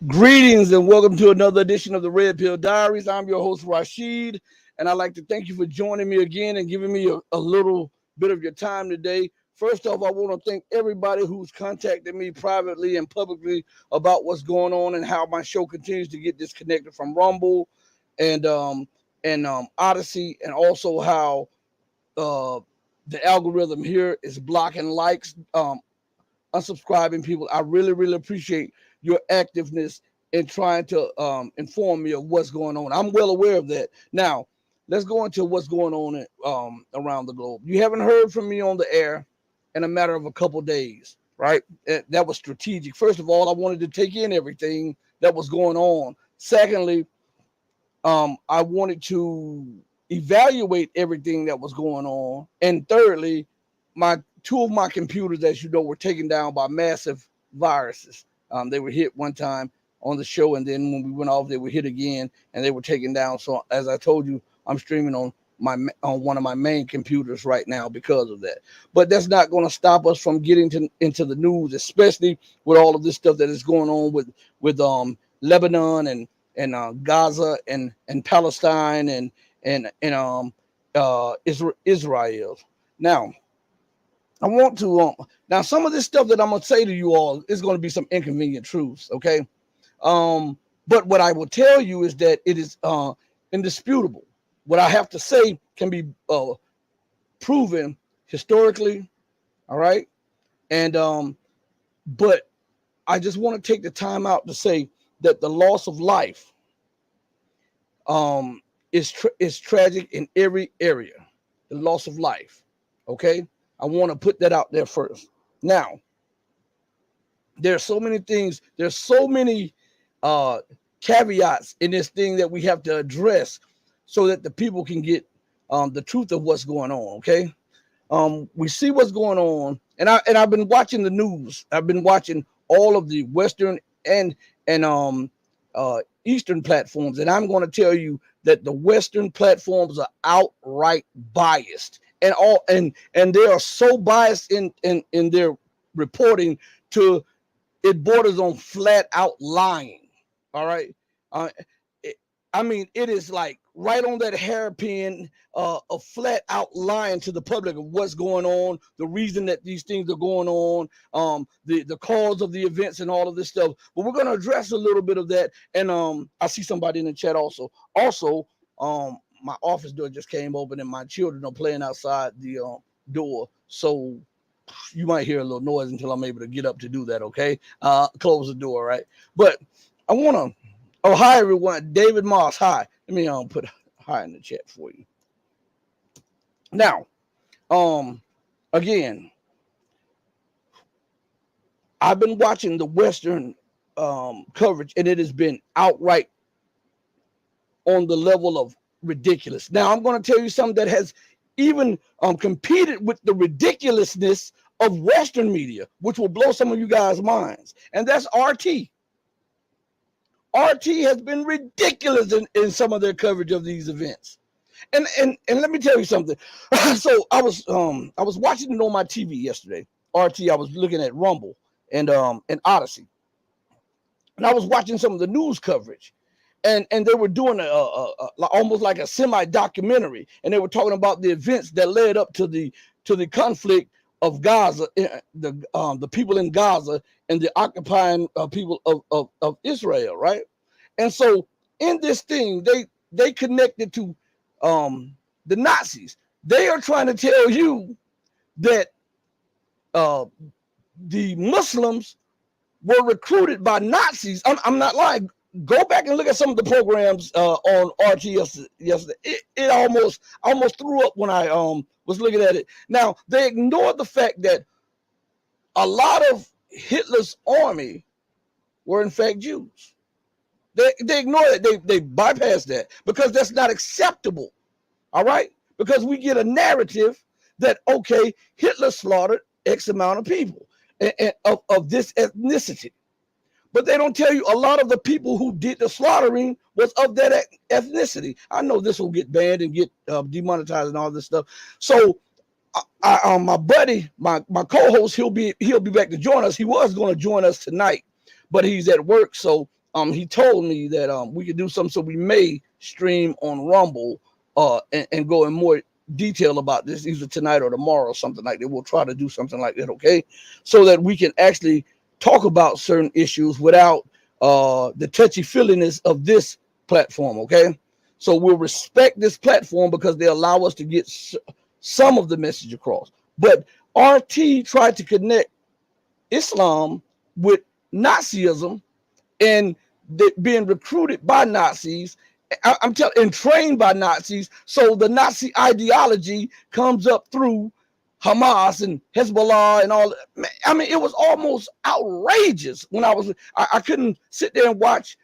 Greetings and welcome to another edition of the Red Pill Diaries. I'm your host, Rashid, and I'd like to thank you for joining me again and giving me a little bit of your time today. First off, I want to thank everybody who's contacted me privately and publicly about what's going on and how my show continues to get disconnected from Rumble and Odyssey, and also how uh, the algorithm here is blocking likes, unsubscribing people. I really appreciate your activeness in trying to inform me of what's going on. I'm well aware of that. Now, let's go into what's going on around the globe. You haven't heard from me on the air in a matter of a couple days, right? That was strategic. First of all, I wanted to take in everything that was going on. Secondly, I wanted to evaluate everything that was going on. And thirdly, my two of my computers, as you know, were taken down by massive viruses. They were hit one time on the show, and then when we went off, they were hit again, and they were taken down. So, as I told you, I'm streaming on one of my main computers right now because of that. But that's not going to stop us from getting into the news, especially with all of this stuff that is going on with Lebanon and Gaza and Palestine and Israel. Now, I want to now some of this stuff that I'm gonna say to you all is going to be some inconvenient truths, okay? But what I will tell you is that it is indisputable. What I have to say can be proven historically, all right? And but I just want to take the time out to say that the loss of life is tragic in every area. The loss of life, okay? I want to put that out there first. Now, there's so many things, there's so many caveats in this thing that we have to address so that the people can get the truth of what's going on, okay? We see what's going on, and I've been watching the news. I've been watching all of the Western and Eastern platforms, and I'm going to tell you that the Western platforms are outright biased. And they are so biased in their reporting to it borders on flat out lying. All right. I mean, it is like right on that hairpin of flat out lying to the public of what's going on, the reason that these things are going on, the cause of the events and all of this stuff. But we're going to address a little bit of that. And I see somebody in the chat also. Also, my office door just came open and my children are playing outside the door. So you might hear a little noise until I'm able to get up to do that, okay? Close the door, right? But I want to, oh, hi, everyone. David Moss, hi. Let me put hi in the chat for you. Now, again, I've been watching the Western coverage, and it has been outright on the level of ridiculous. Now, I'm going to tell you something that has even competed with the ridiculousness of Western media, which will blow some of you guys' minds, and that's RT. RT has been ridiculous in some of their coverage of these events. And let me tell you something. So I was watching it on my TV yesterday. RT, I was looking at Rumble and Odyssey. And I was watching some of the news coverage. And they were doing almost like a semi-documentary, and they were talking about the events that led up to the conflict of Gaza, the people in Gaza and the occupying people of Israel, right? And so in this thing, they connected to the Nazis. They are trying to tell you that the Muslims were recruited by Nazis. I'm not lying. Go back and look at some of the programs on RT yesterday. It almost threw up when I was looking at it. Now, they ignored the fact that a lot of Hitler's army were in fact Jews. They ignored it. They bypassed that because that's not acceptable. All right? Because we get a narrative that, okay, Hitler slaughtered X amount of people of this ethnicity. But they don't tell you a lot of the people who did the slaughtering was of that ethnicity. I know this will get banned and get demonetized and all this stuff. So my buddy, my co-host, he'll be back to join us. He was going to join us tonight, but he's at work. So he told me that we could do something, so we may stream on Rumble and go in more detail about this either tonight or tomorrow or something like that. We'll try to do something like that, okay? So that we can actually talk about certain issues without the touchy-feeliness of this platform, okay? So we'll respect this platform because they allow us to get some of the message across. But RT tried to connect Islam with Nazism and being recruited by Nazis. I'm telling, and trained by Nazis. So the Nazi ideology comes up through Hamas and Hezbollah and all. I mean, it was almost outrageous when I couldn't sit there and watch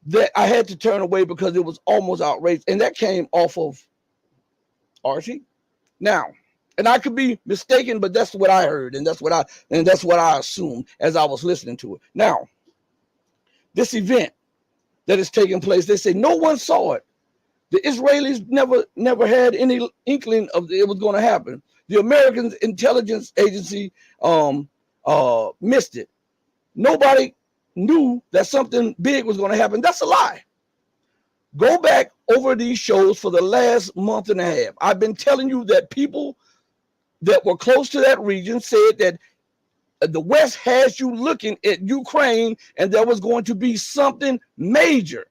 that. I had to turn away because it was almost outrageous. And that came off of RT. Now, and I could be mistaken, but that's what I heard, and that's what I assumed as I was listening to it. Now, this event that is taking place, they say no one saw it. The Israelis never had any inkling of it was going to happen. The American intelligence agency missed it. Nobody knew that something big was going to happen. That's a lie. Go back over these shows for the last month and a half. I've been telling you that people that were close to that region said that the West has you looking at Ukraine, and there was going to be something major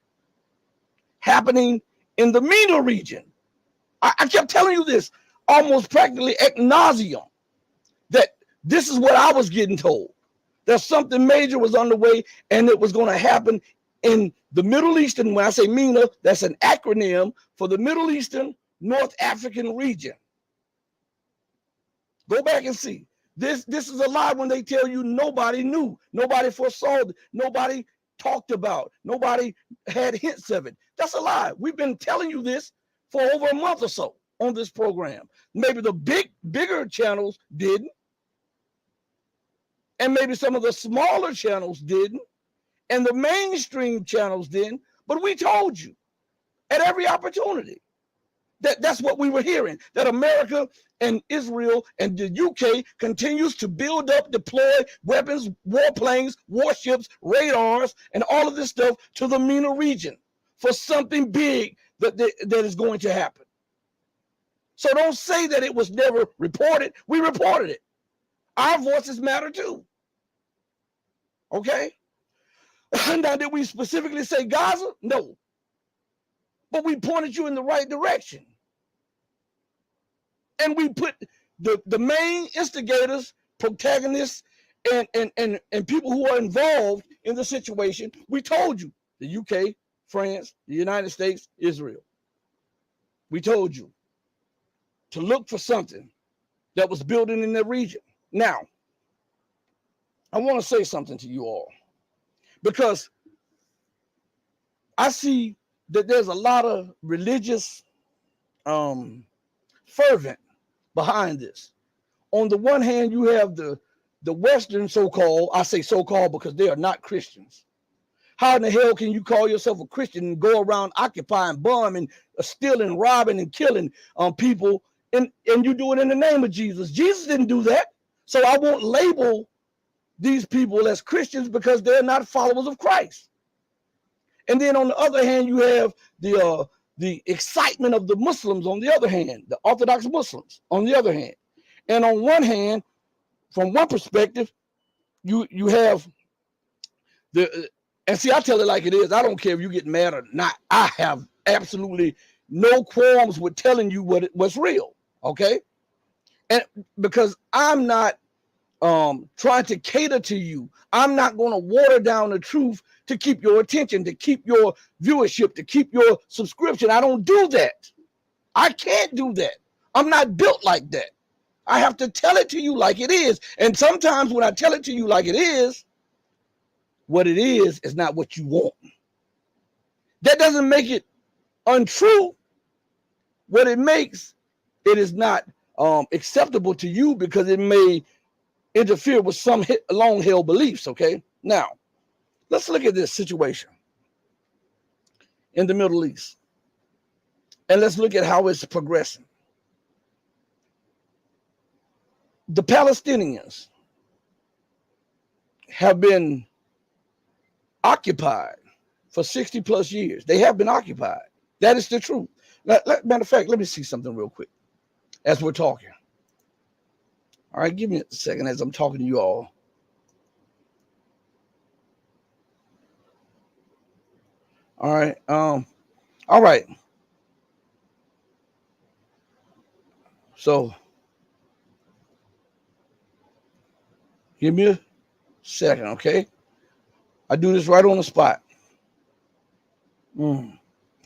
happening in the MENA region. I kept telling you this almost practically ad nauseum, that this is what I was getting told, that something major was underway and it was going to happen in the Middle Eastern. When I say MENA, that's an acronym for the Middle Eastern North African region. Go back and see. This is a lie when they tell you nobody knew, nobody foresaw, nobody talked about, nobody had hints of it. That's a lie. We've been telling you this for over a month or so on this program. Maybe the bigger channels didn't, and maybe some of the smaller channels didn't, and the mainstream channels didn't, but we told you at every opportunity. That's what we were hearing, that America and Israel and the UK continues to build up, deploy weapons, warplanes, warships, radars, and all of this stuff to the MENA region for something big that is going to happen. So don't say that it was never reported. We reported it. Our voices matter too. Okay? Now, did we specifically say Gaza? No. But we pointed you in the right direction. And we put the main instigators, protagonists, and people who are involved in the situation. We told you, the UK, France, the United States, Israel. We told you to look for something that was building in the region. Now, I want to say something to you all, because I see that there's a lot of religious fervent behind this. On the one hand, you have the Western so-called, I say so-called because they are not Christians. How in the hell can you call yourself a Christian and go around occupying, bombing, stealing, robbing, and killing people, and you do it in the name of Jesus? Jesus didn't do that. So I won't label these people as Christians because they're not followers of Christ. And then on the other hand, you have the excitement of the Muslims on the other hand, the Orthodox Muslims on the other hand. And on one hand, from one perspective, you have and see, I tell it like it is. I don't care if you get mad or not. I have absolutely no qualms with telling you what's real, okay? And because I'm not trying to cater to you, I'm not going to water down the truth to keep your attention, to keep your viewership, to keep your subscription. I don't do that. I can't do that. I'm not built like that. I have to tell it to you like it is. And sometimes when I tell it to you like it is, what it is not what you want. That doesn't make it untrue. What it makes, it is not acceptable to you because it may interfere with some long-held beliefs, okay? Now, let's look at this situation in the Middle East. And let's look at how it's progressing. The Palestinians have been occupied for 60 plus years. They have been occupied. That is the truth. Matter of fact, let me see something real quick as we're talking. All right, give me a second as I'm talking to you all. All right. All right. So give me a second, okay? I do this right on the spot.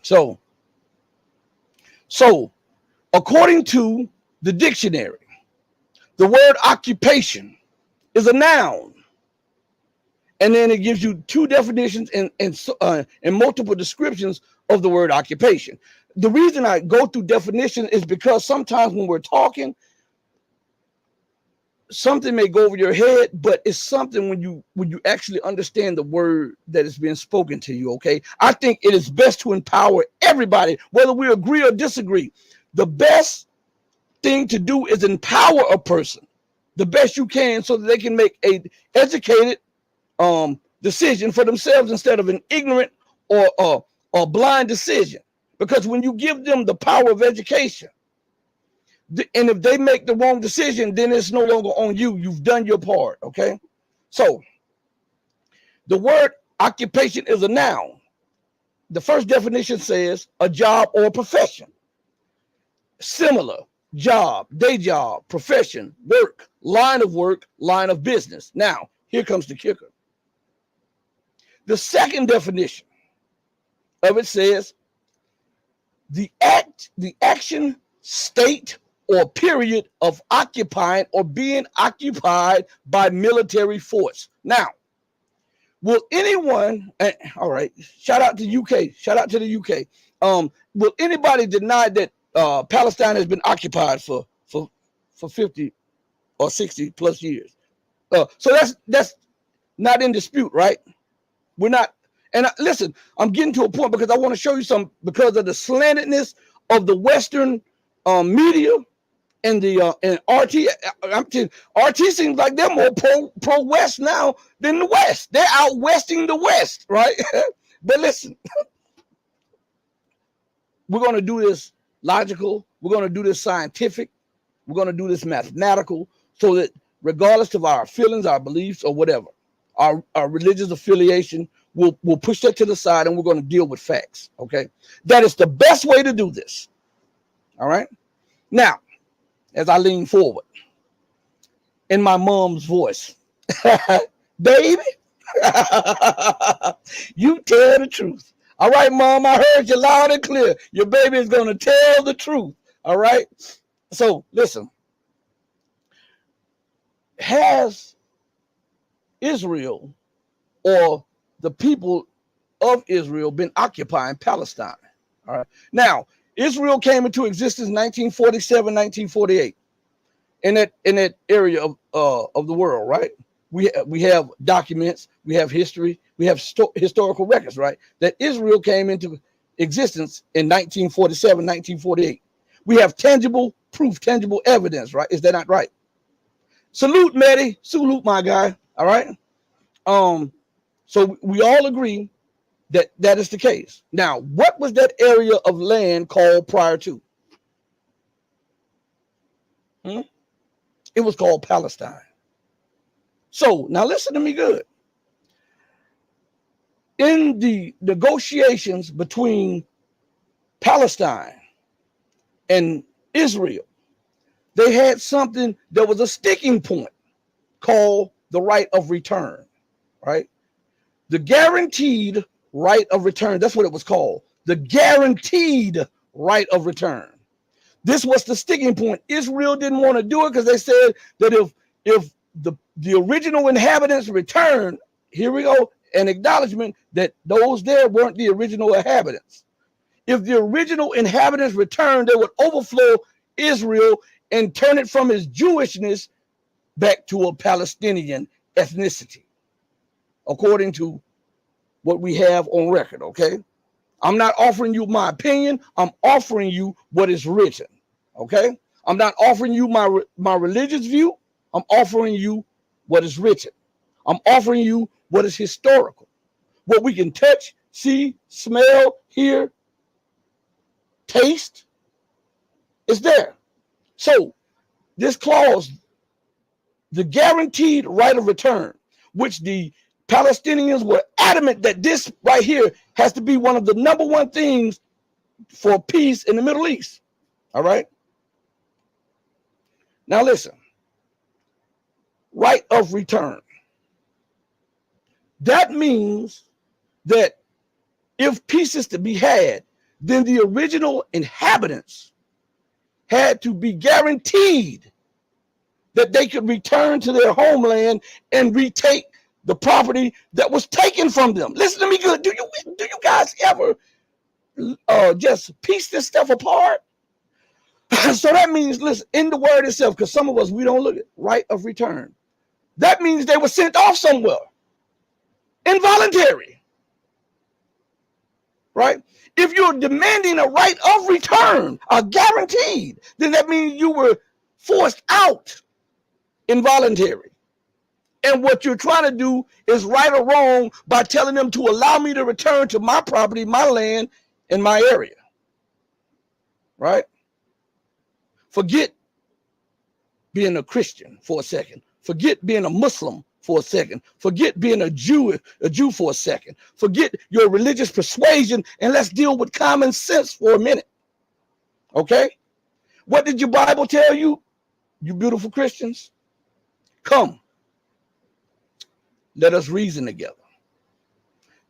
So according to the dictionary, the word occupation is a noun. And then it gives you two definitions and multiple descriptions of the word occupation. The reason I go through definition is because sometimes when we're talking, something may go over your head, but it's something when you actually understand the word that is being spoken to you, okay? I think it is best to empower everybody, whether we agree or disagree. The best thing to do is empower a person the best you can so that they can make a educated decision for themselves instead of an ignorant or blind decision. Because when you give them the power of education, and if they make the wrong decision, then it's no longer on you. You've done your part, okay? So the word occupation is a noun. The first definition says a job or a profession. Similar, job, day job, profession, work, line of business. Now, here comes the kicker. The second definition of it says the action, state, or period of occupying or being occupied by military force. Now, will anyone, all right, shout out to UK, shout out to the UK. Will anybody deny that Palestine has been occupied for 50 or 60 plus years? So that's not in dispute, right? We're not. And listen, I'm getting to a point because I want to show you some, because of the slantedness of the Western media and the and RT. I'm telling you, RT seems like they're more pro West now than the West. They're out westing the West, right? But listen, we're going to do this logical. We're going to do this scientific. We're going to do this mathematical, so that regardless of our feelings, our beliefs, or whatever, our religious affiliation, we'll push that to the side and we're going to deal with facts, okay? That is the best way to do this, all right? Now, as I lean forward in my mom's voice, baby, you tell the truth. All right, Mom, I heard you loud and clear. Your baby is going to tell the truth, all right? So, listen. Has Israel or the people of Israel been occupying Palestine? All right. Now, Israel came into existence 1947, 1948 in that area of the world, right? We have documents, we have history, we have historical records, right? That Israel came into existence in 1947, 1948. We have tangible proof, tangible evidence, right? Is that not right? Salute, Mehdi. Salute, my guy. All right. So we all agree that that is the case. Now, what was that area of land called prior to? It was called Palestine. So now listen to me good. In the negotiations between Palestine and Israel, they had something that was a sticking point called the right of return, right? The guaranteed right of return. That's what it was called. The guaranteed right of return. This was the sticking point. Israel didn't want to do it because they said that if the original inhabitants returned, here we go, an acknowledgement that those there weren't the original inhabitants. If the original inhabitants returned, they would overflow Israel and turn it from its Jewishness back to a Palestinian ethnicity, according to what we have on record, okay? I'm not offering you my opinion. I'm offering you what is written, okay? I'm not offering you my religious view. I'm offering you what is written. I'm offering you what is historical. what we can touch, see, smell, hear, taste, is there. So this clause, the guaranteed right of return, which the Palestinians were adamant that this right here has to be one of the number one things for peace in the Middle East. All right. Now listen, right of return. That means that if peace is to be had, then the original inhabitants had to be guaranteed that they could return to their homeland and retake the property that was taken from them. Listen to me good. Do you guys ever just piece this stuff apart? So that means, listen, in the word itself, because some of us, we don't look at right of return. That means they were sent off somewhere. Involuntary. Right? If you're demanding a right of return, a guaranteed, then that means you were forced out. Involuntary. And what you're trying to do is right or wrong by telling them to allow me to return to my property, my land, and my area. Right? Forget being a Christian for a second. Forget being a Muslim for a second. Forget being a Jew for a second. Forget your religious persuasion, and let's deal with common sense for a minute. Okay? What did your Bible tell you, you beautiful Christians? Come, let us reason together.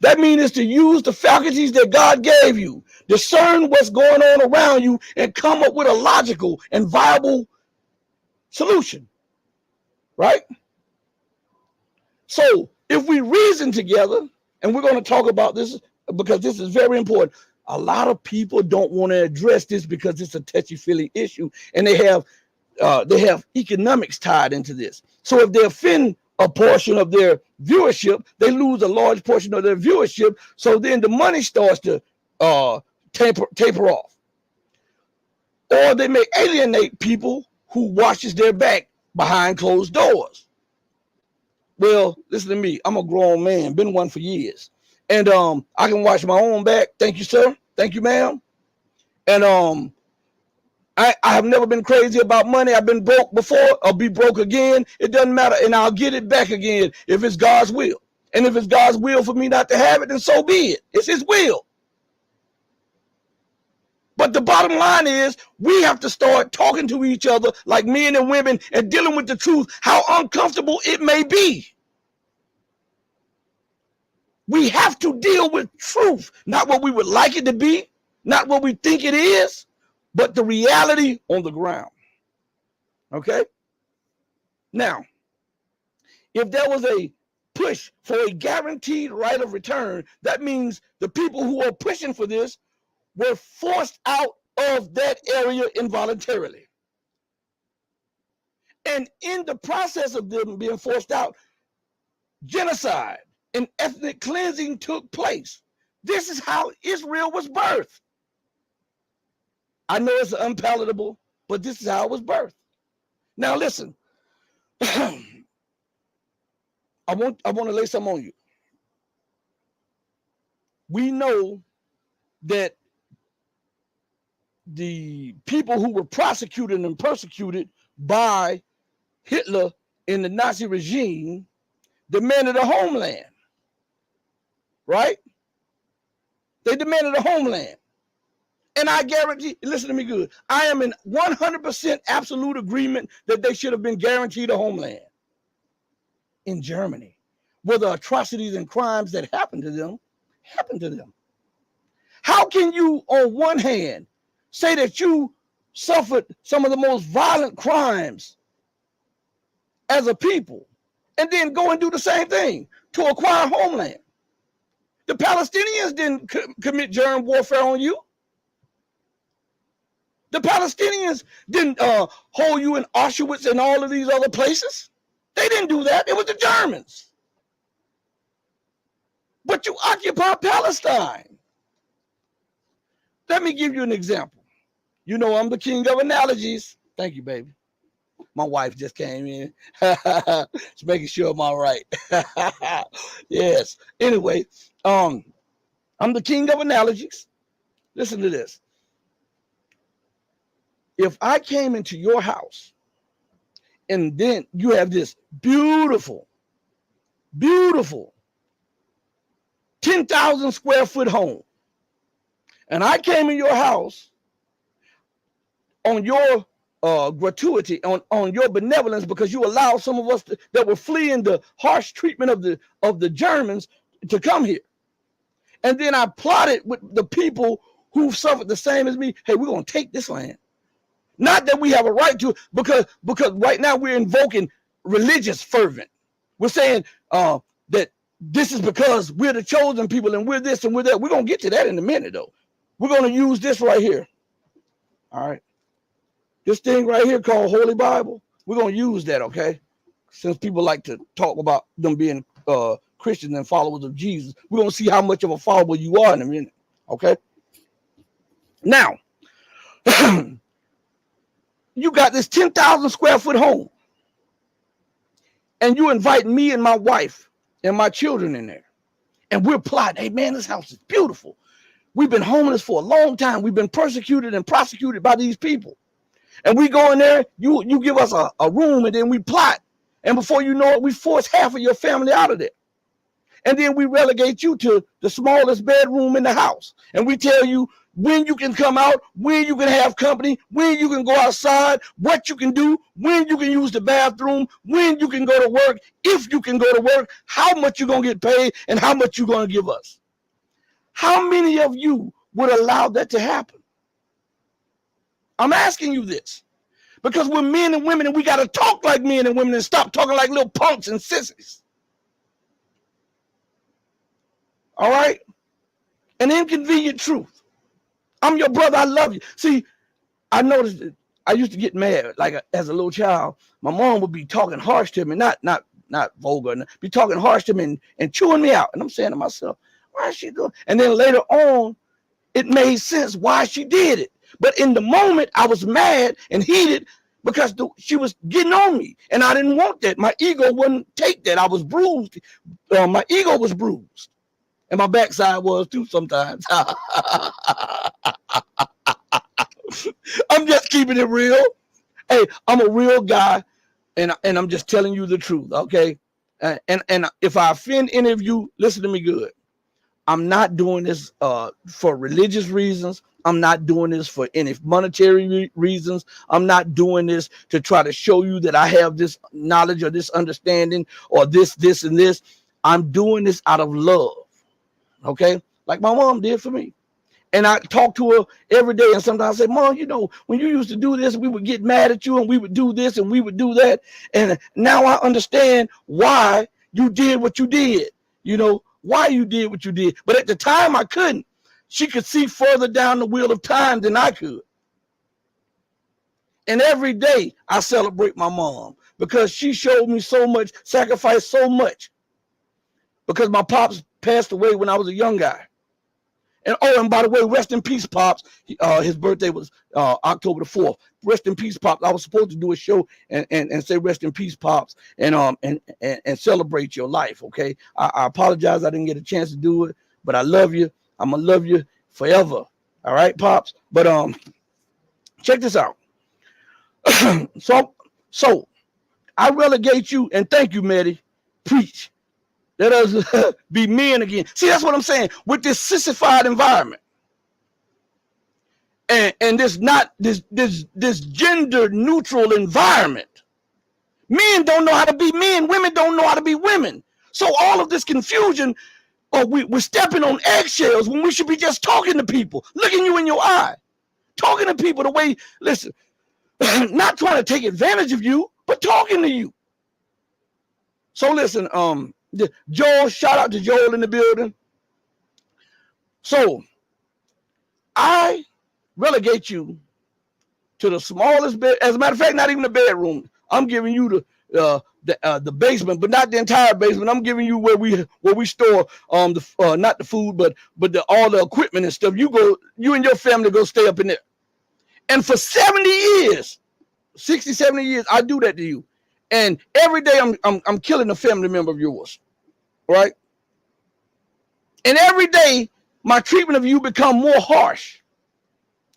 That means to use the faculties that God gave you, discern what's going on around you, and come up with a logical and viable solution. Right? So if we reason together, and we're going to talk about this because this is very important. A lot of people don't want to address this because it's a touchy-feely issue, and they have economics tied into this. So if they offend a portion of their viewership, they lose a large portion of their viewership. So then the money starts to taper off. Or they may alienate people who watches their back behind closed doors. Well, listen to me. I'm a grown man, been one for years. And I can watch my own back. Thank you, sir. Thank you, ma'am. And I have never been crazy about money. I've been broke before. I'll be broke again. It doesn't matter. And I'll get it back again if it's God's will. And if it's God's will for me not to have it, then so be it. It's his will. But the bottom line is we have to start talking to each other like men and women and dealing with the truth, how uncomfortable it may be. We have to deal with truth, not what we would like it to be, not what we think it is, but the reality on the ground. Okay? Now, if there was a push for a guaranteed right of return, that means the people who are pushing for this were forced out of that area involuntarily. And in the process of them being forced out, genocide and ethnic cleansing took place. This is how Israel was birthed. I know it's unpalatable, but this is how it was birthed. Now listen, I want to lay something on you. We know that the people who were prosecuted and persecuted by Hitler in the Nazi regime demanded a homeland, right? They demanded a homeland. And I guarantee, listen to me good, I am in 100% absolute agreement that they should have been guaranteed a homeland in Germany, where the atrocities and crimes that happened to them. How can you, on one hand, say that you suffered some of the most violent crimes as a people, and then go and do the same thing to acquire homeland? The Palestinians didn't commit germ warfare on you. The Palestinians didn't hold you in Auschwitz and all of these other places. They didn't do that. It was the Germans. But you occupy Palestine. Let me give you an example. You know I'm the king of analogies. Thank you, baby. My wife just came in. She's making sure I'm all right. Yes. Anyway, I'm the king of analogies. Listen to this. If I came into your house and then you have this beautiful, beautiful 10,000 square foot home, and I came in your house on your gratuity, on your benevolence, because you allowed some of us that were fleeing the harsh treatment of the Germans to come here. And then I plotted with the people who suffered the same as me. Hey, we're going to take this land. Not that we have a right to, because right now we're invoking religious fervent. We're saying that this is because we're the chosen people and we're this and we're that. We're going to get to that in a minute, though. We're going to use this right here. All right. This thing right here called Holy Bible, we're going to use that, okay? Since people like to talk about them being Christians and followers of Jesus, we're going to see how much of a follower you are in a minute, okay? Now, you got this 10,000 square foot home, and you invite me and my wife and my children in there, and we're plotting, hey, man, this house is beautiful. We've been homeless for a long time. We've been persecuted and prosecuted by these people. And we go in there, you give us a room, and then we plot. And before you know it, we force half of your family out of there. And then we relegate you to the smallest bedroom in the house. And we tell you when you can come out, when you can have company, when you can go outside, what you can do, when you can use the bathroom, when you can go to work, if you can go to work, how much you're going to get paid, and how much you're going to give us. How many of you would allow that to happen? I'm asking you this because we're men and women, and we got to talk like men and women and stop talking like little punks and sissies. All right? An inconvenient truth. I'm your brother. I love you. See, I noticed that I used to get mad, like as a little child. My mom would be talking harsh to me, not vulgar, be talking harsh to me and chewing me out. And I'm saying to myself, why is she doing? And then later on, it made sense why she did it. But in the moment, I was mad and heated because she was getting on me. And I didn't want that. My ego wouldn't take that. I was bruised. My ego was bruised. And my backside was too sometimes. I'm just keeping it real. Hey, I'm a real guy. And I'm just telling you the truth, okay? And if I offend any of you, listen to me good. I'm not doing this for religious reasons. I'm not doing this for any monetary reasons. I'm not doing this to try to show you that I have this knowledge or this understanding or this, and this. I'm doing this out of love, okay? Like my mom did for me. And I talk to her every day, and sometimes I say, Mom, you know, when you used to do this, we would get mad at you, and we would do this, and we would do that. And now I understand why you did what you did, you know, why you did what you did. But at the time, I couldn't. She could see further down the wheel of time than I could. And every day, I celebrate my mom because she showed me so much, sacrificed so much. Because my pops passed away when I was a young guy. And by the way, rest in peace, Pops. His birthday was October the 4th. Rest in peace, Pops. I was supposed to do a show and say rest in peace, Pops, and celebrate your life, okay? I apologize I didn't get a chance to do it, but I love you. I'm going to love you forever, all right, Pops? But check this out. So I relegate you, and thank you, Maddie. Preach. Let us be men again. See, that's what I'm saying. With this sissified environment, and this gender neutral environment, men don't know how to be men. Women don't know how to be women. So all of this confusion, we're stepping on eggshells when we should be just talking to people, looking you in your eye, talking to people the way. Listen, not trying to take advantage of you, but talking to you. So listen, Joel, shout out to Joel in the building. So I relegate you to the smallest bed. As a matter of fact, not even the bedroom. I'm giving you the basement, but not the entire basement. I'm giving you where we store not the food, but all the equipment and stuff. You and your family go stay up in there. And for 70 years, 60, 70 years, I do that to you. And every day I'm killing a family member of yours. Right? And every day, my treatment of you become more harsh,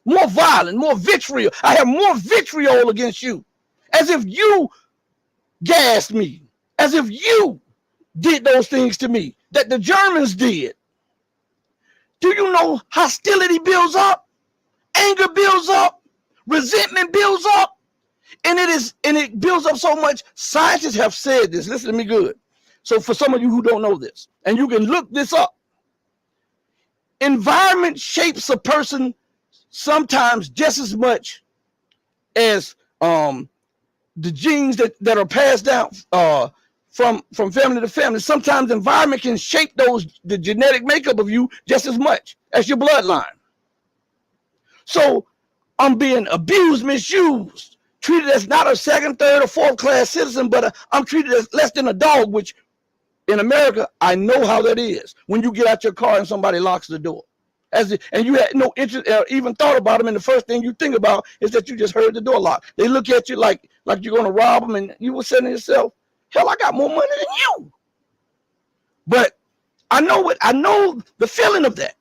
more violent, more vitriol. I have more vitriol against you, as if you gassed me, as if you did those things to me that the Germans did. Do you know hostility builds up, anger builds up, resentment builds up, and it builds up so much. Scientists have said this. Listen to me good. So for some of you who don't know this, and you can look this up, environment shapes a person sometimes just as much as the genes that are passed down from family to family. Sometimes environment can shape the genetic makeup of you just as much as your bloodline. So I'm being abused, misused, treated as not a second, third, or fourth class citizen, but I'm treated as less than a dog, which in America, I know how that is. When you get out your car and somebody locks the door, and you had no interest or even thought about them, and the first thing you think about is that you just heard the door lock. They look at you like you're going to rob them, and you were saying to yourself, hell, I got more money than you. But I know the feeling of that.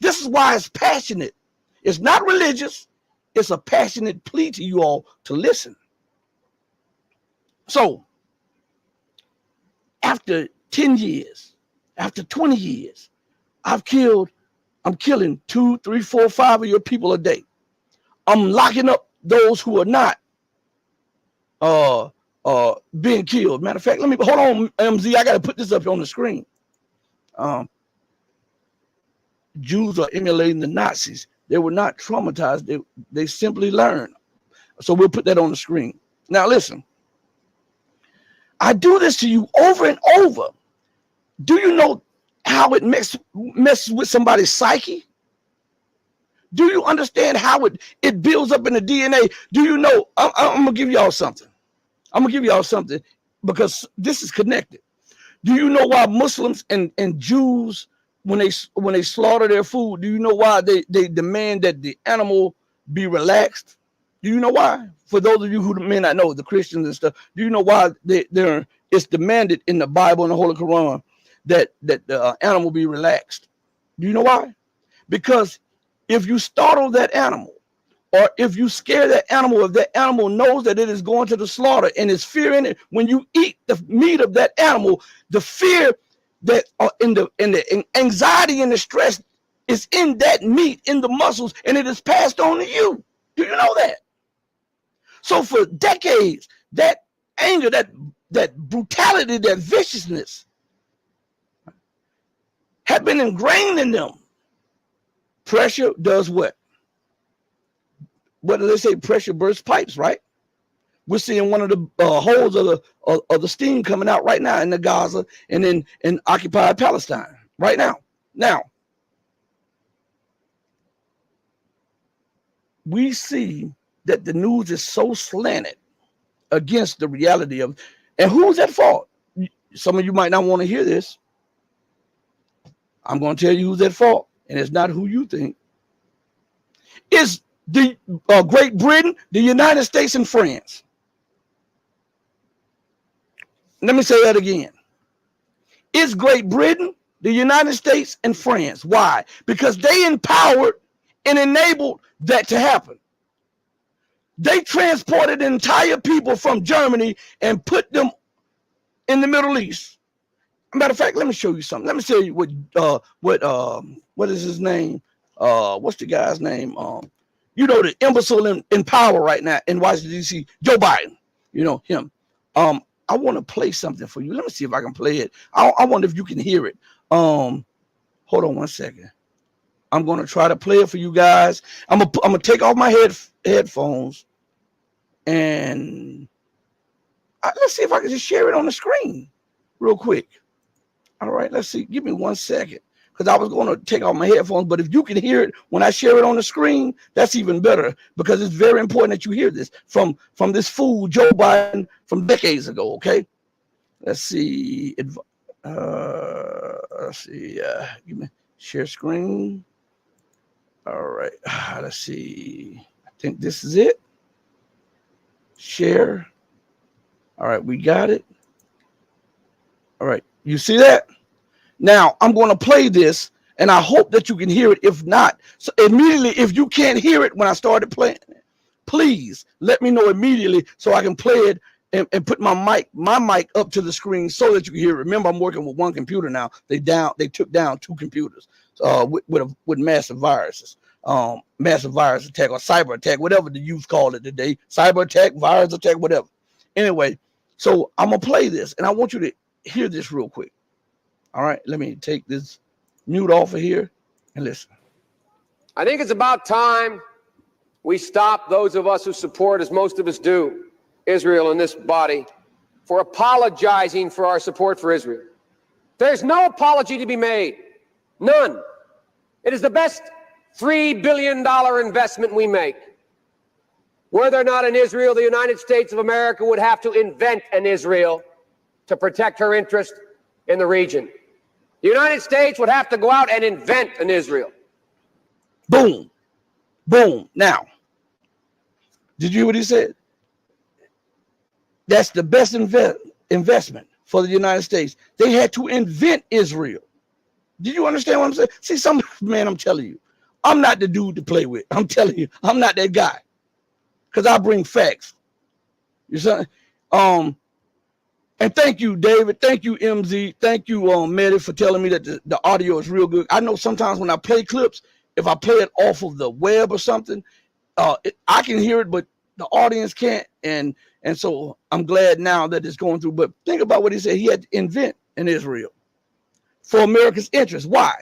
This is why it's passionate. It's not religious. It's a passionate plea to you all to listen. So after 10 years, after 20 years, I'm killing 2, 3, 4, 5 of your people a day. I'm locking up those who are not being killed. Matter of fact, hold on, MZ. I got to put this up on the screen. Jews are emulating the Nazis. They were not traumatized. They simply learned. So we'll put that on the screen. Now listen. I do this to you over and over. Do you know how it messes with somebody's psyche? Do you understand how it builds up in the DNA? Do you know? I'm going to give y'all something. I'm going to give y'all something because this is connected. Do you know why Muslims and Jews, when they slaughter their food, do you know why they demand that the animal be relaxed? Do you know why? For those of you who may not know, the Christians and stuff, do you know why it's demanded in the Bible and the Holy Quran that the animal be relaxed? Do you know why? Because if you startle that animal, or if you scare that animal, if that animal knows that it is going to the slaughter and is fear in it, when you eat the meat of that animal, the fear that in the anxiety and the stress is in that meat, in the muscles, and it is passed on to you. Do you know that? So for decades, that anger, that brutality, that viciousness had been ingrained in them. Pressure does what? What do they say? Pressure bursts pipes, right? We're seeing one of the holes of the steam coming out right now in the Gaza and in occupied Palestine right now. Now, we see that the news is so slanted against the reality of, and who's at fault? Some of you might not want to hear this. I'm going to tell you who's at fault, and it's not who you think. It's the Great Britain, the United States, and France. Let me say that again. It's Great Britain, the United States, and France. Why? Because they empowered and enabled that to happen. They transported entire people from Germany and put them in the Middle East. Matter of fact, let me show you something. Let me tell you what is his name? What's the guy's name? You know, the imbecile in power right now in Washington, D.C., Joe Biden. You know, him. I want to play something for you. Let me see if I can play it. I wonder if you can hear it. Hold on one second. I'm going to try to play it for you guys. I'm gonna take off my headphones and let's see if I can just share it on the screen real quick. All right, let's see. Give me 1 second because I was going to take off my headphones. But if you can hear it when I share it on the screen, that's even better because it's very important that you hear this from this fool, Joe Biden, from decades ago. Okay, let's see. Let's see. Give me share screen. All right. Let's see. I think this is it. Share. All right, we got it. All right. You see that? Now, I'm going to play this, and I hope that you can hear it. If not, so immediately, if you can't hear it when I started playing it, please let me know immediately so I can play it and put my mic up to the screen so that you can hear it. Remember, I'm working with one computer now. They took down 2 computers with massive viruses, massive virus attack or cyber attack, whatever the youth call it today, cyber attack, virus attack, whatever. Anyway, so I'm gonna play this, and I want you to hear this real quick. All right, let me take this mute off of here and listen. I think it's about time we stop, those of us who support, as most of us do, Israel in this body, for apologizing for our support for Israel. There's no apology to be made. None. It is the best $3 billion investment we make. Were there not an Israel, the United States of America would have to invent an Israel to protect her interest in the region. The United States would have to go out and invent an Israel. Boom. Boom. Now, did you hear what he said? That's the best investment for the United States. They had to invent Israel. Did you understand what I'm saying? See, man, I'm telling you, I'm not the dude to play with. I'm telling you, I'm not that guy. Because I bring facts. You see? And thank you, David. Thank you, MZ. Thank you, Medi, for telling me that the audio is real good. I know sometimes when I play clips, if I play it off of the web or something, I can hear it, but the audience can't. And so I'm glad now that it's going through. But think about what he said. He had to invent an Israel for America's interest. Why?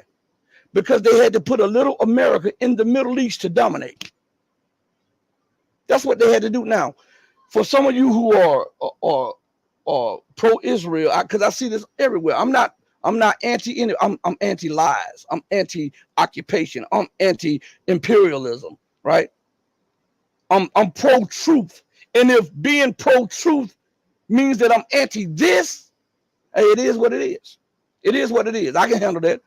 Because they had to put a little America in the Middle East to dominate. That's what they had to do. Now, for some of you who are pro-Israel, because I see this everywhere. I'm not anti any. I'm anti-lies. I'm anti-occupation. I'm anti-imperialism. Right? I'm pro-truth. And if being pro-truth means that I'm anti this, hey, it is what it is. It is what it is. I can handle that.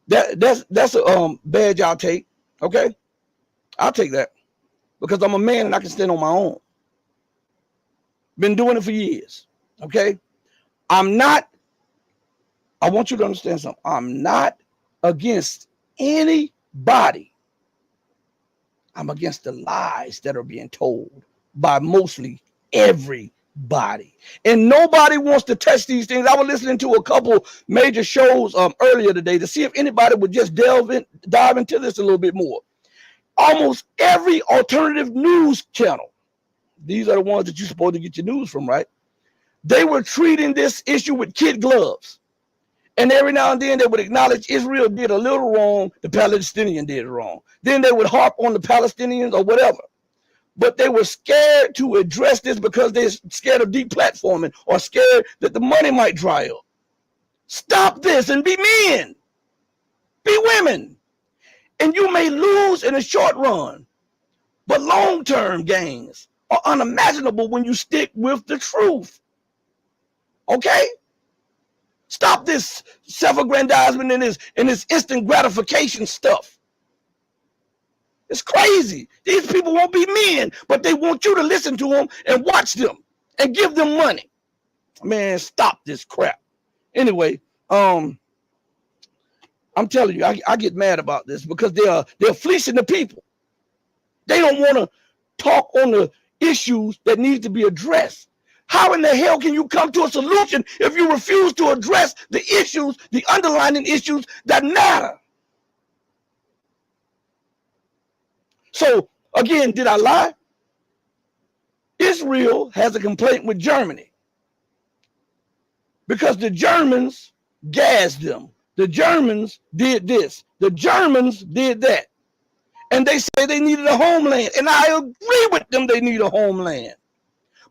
That's a badge I'll take. Okay, I'll take that because I'm a man and I can stand on my own. Been doing it for years. Okay, I want you to understand something. I'm not against anybody. I'm against the lies that are being told by mostly everybody. And nobody wants to touch these things. I was listening to a couple major shows earlier today to see if anybody would just dive into this a little bit more. Almost every alternative news channel, these are the ones that you're supposed to get your news from, right? They were treating this issue with kid gloves. And every now and then they would acknowledge Israel did a little wrong, the Palestinian did wrong. Then they would harp on the Palestinians or whatever. But they were scared to address this because they're scared of deplatforming or scared that the money might dry up. Stop this and be men. Be women. And you may lose in a short run, but long-term gains are unimaginable when you stick with the truth. Okay? Stop this self-aggrandizement and this instant gratification stuff. It's crazy. These people won't be men, but they want you to listen to them and watch them and give them money. Man, stop this crap. Anyway, I'm telling you, I get mad about this because they're fleecing the people. They don't want to talk on the issues that need to be addressed. How in the hell can you come to a solution if you refuse to address the issues, the underlying issues that matter? So, again, did I lie? Israel has a complaint with Germany because the Germans gassed them. The Germans did this. The Germans did that. And they say they needed a homeland. And I agree with them, they need a homeland.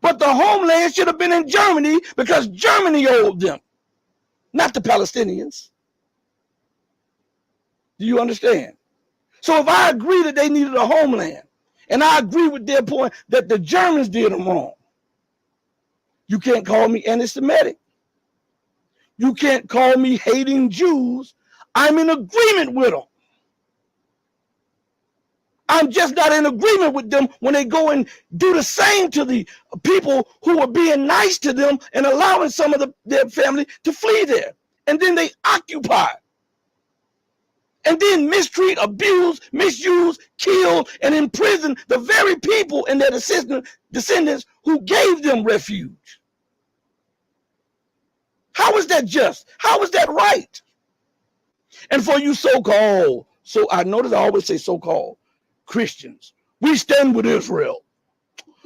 But the homeland should have been in Germany because Germany owed them, not the Palestinians. Do you understand? So if I agree that they needed a homeland, and I agree with their point that the Germans did them wrong, you can't call me anti-Semitic. You can't call me hating Jews. I'm in agreement with them. I'm just not in agreement with them when they go and do the same to the people who are being nice to them and allowing some of their family to flee there. and then they occupy, and then mistreat, abuse, misuse, kill, and imprison the very people and their descendants who gave them refuge. How is that just? How is that right? And for you so-called, so I notice I always say so-called Christians, we stand with Israel.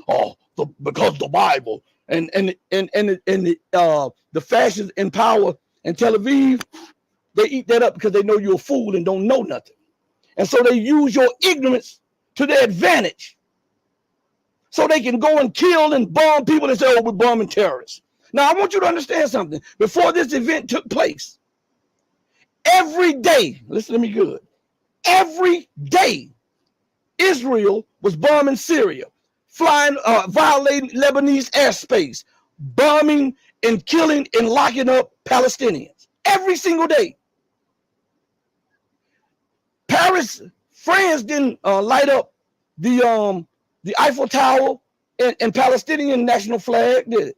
Oh, because the Bible and the fascists in power in Tel Aviv, they eat that up because they know you're a fool and don't know nothing. And so they use your ignorance to their advantage. So they can go and kill and bomb people and say, oh, we're bombing terrorists. Now, I want you to understand something. Before this event took place, every day, listen to me good, every day, Israel was bombing Syria, flying, violating Lebanese airspace, bombing and killing and locking up Palestinians every single day. Paris, France didn't light up the Eiffel Tower and Palestinian national flag, did it?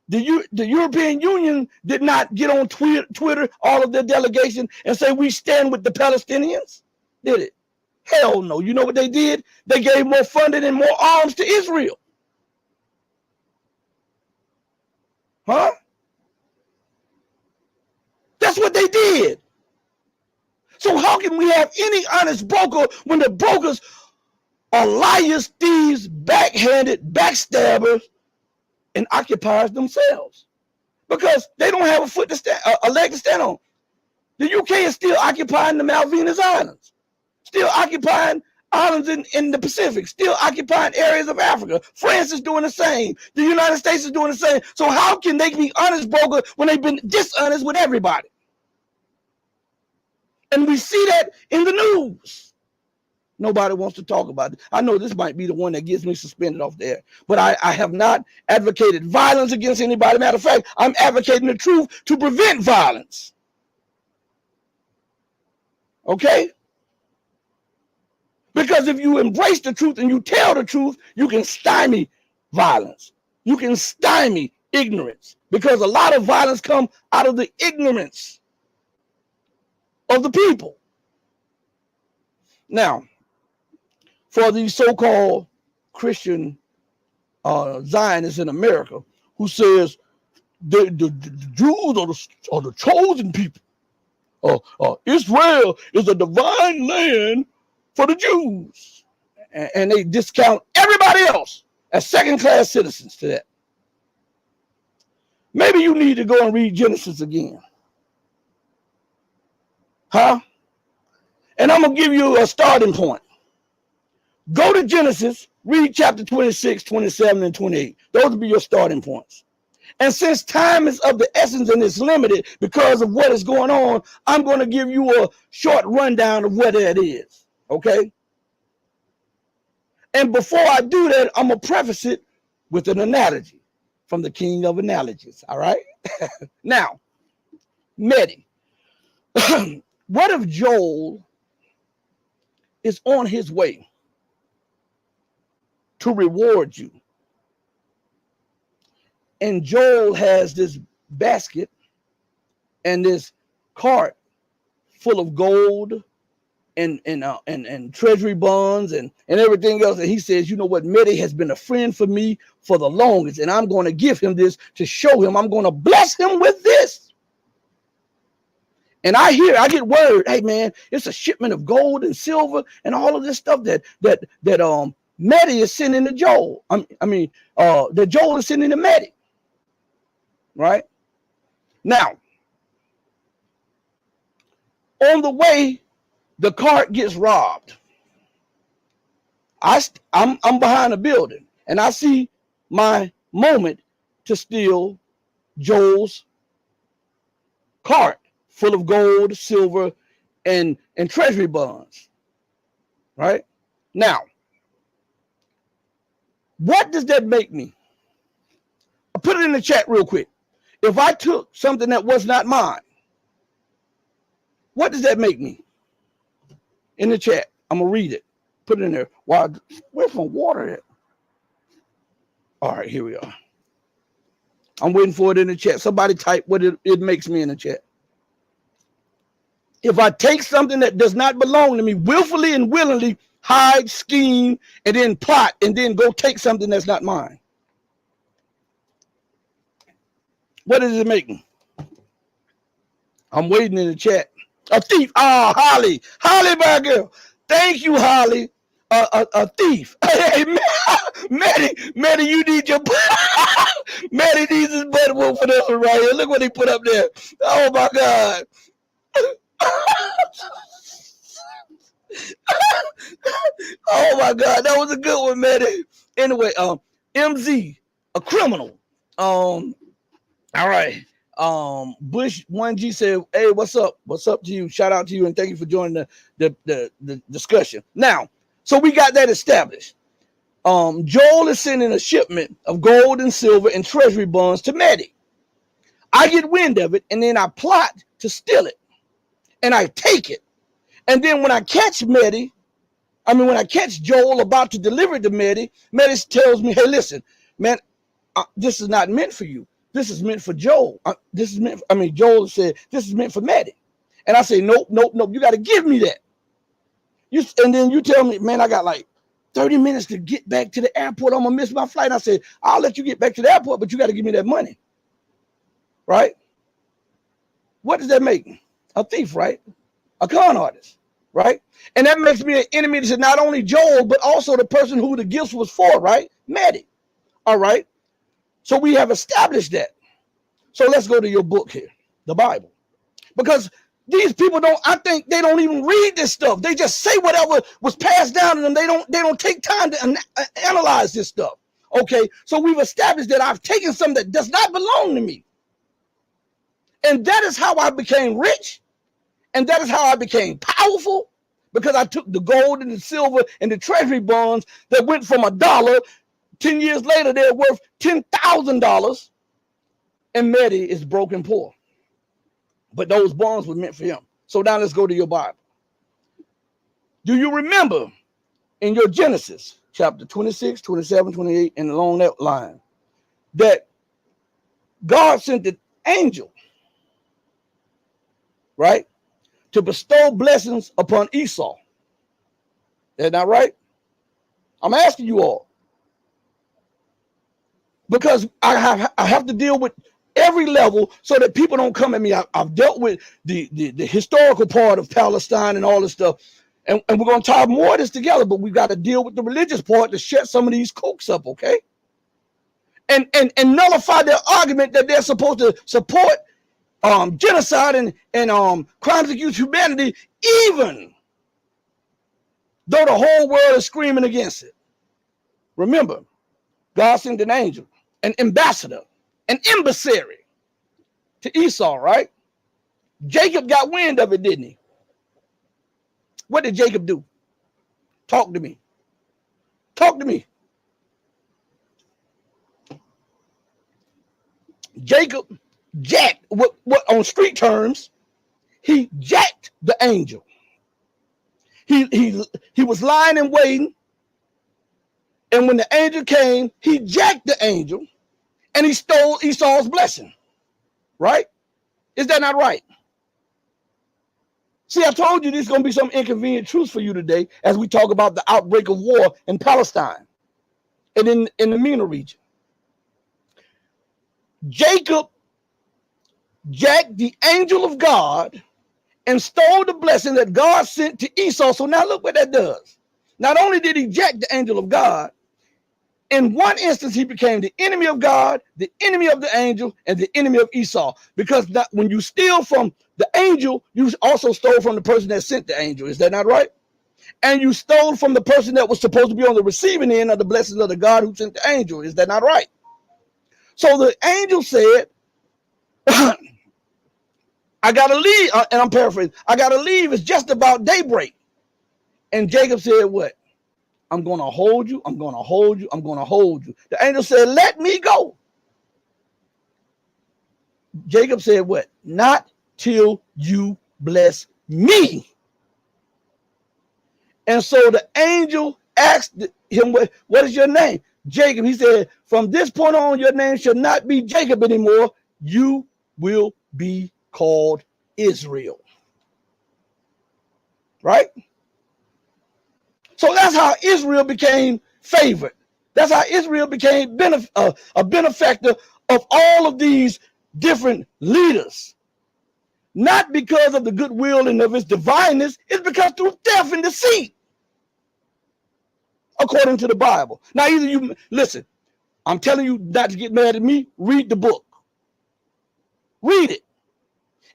The European Union did not get on Twitter, all of their delegation, and say we stand with the Palestinians, did it? Hell no. You know what they did? They gave more funding and more arms to Israel. Huh? That's what they did. So how can we have any honest broker when the brokers are liars, thieves, backhanded, backstabbers, and occupiers themselves? Because they don't have a leg to stand on. The UK is still occupying the Malvinas Islands, still occupying islands in the Pacific, still occupying areas of Africa. France is doing the same. The United States is doing the same. So how can they be honest broker when they've been dishonest with everybody? And we see that in the news. Nobody wants to talk about it. I know this might be the one that gets me suspended off there, but I have not advocated violence against anybody. Matter of fact, I'm advocating the truth to prevent violence. Okay? Because if you embrace the truth and you tell the truth, you can stymie violence. You can stymie ignorance, because a lot of violence comes out of the ignorance of the people. Now, for these so-called Christian Zionists in America who says the Jews are the chosen people. Israel is a divine land for the Jews. And they discount everybody else as second-class citizens to that. Maybe you need to go and read Genesis again. Huh? And I'm going to give you a starting point. Go to Genesis, read chapter 26, 27, and 28. Those will be your starting points. And since time is of the essence and it's limited because of what is going on, I'm going to give you a short rundown of what that is. Okay? And before I do that, I'm going to preface it with an analogy from the king of analogies. All right? Now, Medi. What if Joel is on his way to reward you? And Joel has this basket and this cart full of gold and treasury bonds and everything else. And he says, you know what, Medi has been a friend for me for the longest, and I'm going to give him this to show him. I'm going to bless him with this. And I get word, hey man, it's a shipment of gold and silver and all of this stuff that Medi is sending to Joel. That Joel is sending to Medi. Right? Now, on the way, the cart gets robbed. I'm behind a building, and I see my moment to steal Joel's cart full of gold, silver, and treasury bonds. Right? Now, what does that make me? I'll put it in the chat real quick. If I took something that was not mine, what does that make me? In the chat, I'm going to read it. Put it in there. Wow, where's my water at? All right, here we are. I'm waiting for it in the chat. Somebody type what it makes me in the chat. If I take something that does not belong to me, willfully and willingly hide, scheme, and then plot, and then go take something that's not mine. What is it making? I'm waiting in the chat. A thief. Ah, Holly. Holly, my girl. Thank you, Holly. A thief. Hey, Maddie, you need your Maddie needs his butt whoop for this one right here. Look what he put up there. Oh my God. Oh my God, that was a good one, Maddie. Anyway, MZ, a criminal. All right. Bush 1G said, hey, what's up? What's up to you? Shout out to you and thank you for joining the discussion. Now, so we got that established. Joel is sending a shipment of gold and silver and treasury bonds to Maddie. I get wind of it and then I plot to steal it. And I take it. And then when I catch Maddie, when I catch Joel about to deliver it to Maddie, Maddie tells me, hey, listen, man, this is not meant for you. This is meant for Joel. Joel said, this is meant for Maddie. And I say, nope. You got to give me that. And then you tell me, man, I got like 30 minutes to get back to the airport. I'm going to miss my flight. And I said, I'll let you get back to the airport, but you got to give me that money. Right? What does that make? A thief, right? A con artist, right? And that makes me an enemy to not only Joel, but also the person who the gifts was for, right? Maddie. All right. So we have established that. So let's go to your book here, the Bible. Because these people I think they don't even read this stuff. They just say whatever was passed down to them. They don't take time to analyze this stuff. Okay. So we've established that I've taken something that does not belong to me. And that is how I became rich. And that is how I became powerful, because I took the gold and the silver and the treasury bonds that went from $1. 10 years later, they're worth $10,000. And Maddie is broke and poor. But those bonds were meant for him. So now let's go to your Bible. Do you remember in your Genesis, chapter 26, 27, 28, and along that line, that God sent the angel, right, to bestow blessings upon Esau? Is that right? I'm asking you all. Because I have to deal with every level so that people don't come at me. I've dealt with the historical part of Palestine and all this stuff. And we're going to talk more of this together, but we've got to deal with the religious part to shut some of these kooks up, okay? And nullify their argument that they're supposed to support genocide and crimes against humanity, even though the whole world is screaming against it. Remember, God sent an angel, an ambassador, an emissary to Esau, right? Jacob got wind of it, didn't he? What did Jacob do? Talk to me. Talk to me. Jacob jacked, what on street terms, he jacked the angel. He was lying and waiting. And when the angel came, he jacked the angel and he stole Esau's blessing. Right? Is that not right? See, I told you there's going to be some inconvenient truths for you today as we talk about the outbreak of war in Palestine and in the MENA region. Jacob jacked the angel of God and stole the blessing that God sent to Esau. So now look what that does. Not only did he jack the angel of God, in one instance, he became the enemy of God, the enemy of the angel, and the enemy of Esau. Because when you steal from the angel, you also stole from the person that sent the angel. Is that not right? And you stole from the person that was supposed to be on the receiving end of the blessings of the God who sent the angel. Is that not right? So the angel said, I got to leave. And I'm paraphrasing. I got to leave. It's just about daybreak. And Jacob said what? I'm going to hold you. I'm going to hold you. I'm going to hold you. The angel said, let me go. Jacob said what? Not till you bless me. And so the angel asked him, what is your name? Jacob. He said, from this point on, your name shall not be Jacob anymore. You will be called Israel. Right? So that's how Israel became favored. That's how Israel became a benefactor of all of these different leaders. Not because of the goodwill and of his divineness, it's because through death and deceit, according to the Bible. Now, either you, listen, I'm telling you not to get mad at me, read the book. Read it.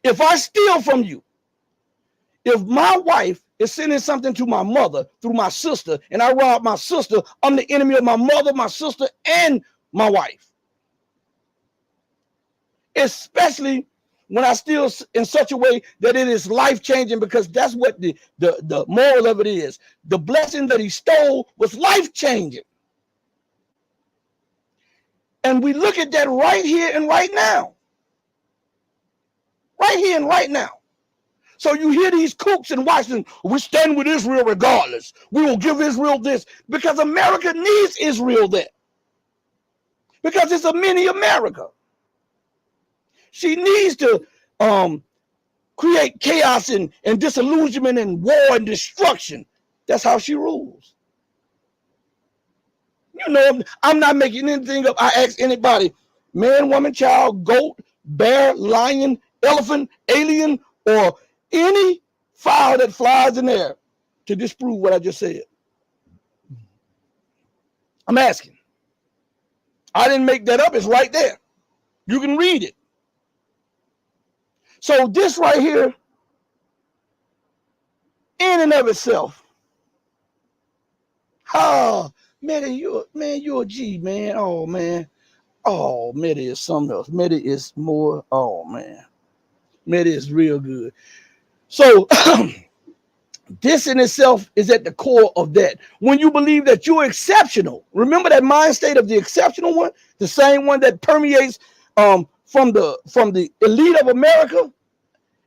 If I steal from you, if my wife is sending something to my mother through my sister, and I rob my sister, I'm the enemy of my mother, my sister, and my wife. Especially when I steal in such a way that it is life-changing, because that's what the moral of it is. The blessing that he stole was life-changing. And we look at that right here and right now. Right here and right now. So you hear these kooks in Washington, we stand with Israel regardless. We will give Israel this, because America needs Israel there. Because it's a mini America. She needs to create chaos and disillusionment and war and destruction. That's how she rules. You know, I'm not making anything up. I ask anybody, man, woman, child, goat, bear, lion, elephant, alien, or any fowl that flies in there, to disprove what I just said. I'm asking. I didn't make that up. It's right there. You can read it. So this right here, in and of itself, oh, Meta, you're a G, man. Oh, man. Oh, Meta is something else. Meta is more, oh, man. Meta is real good. So this in itself is at the core of that. When you believe that you're exceptional, remember that mind state of the exceptional one, the same one that permeates from the elite of America,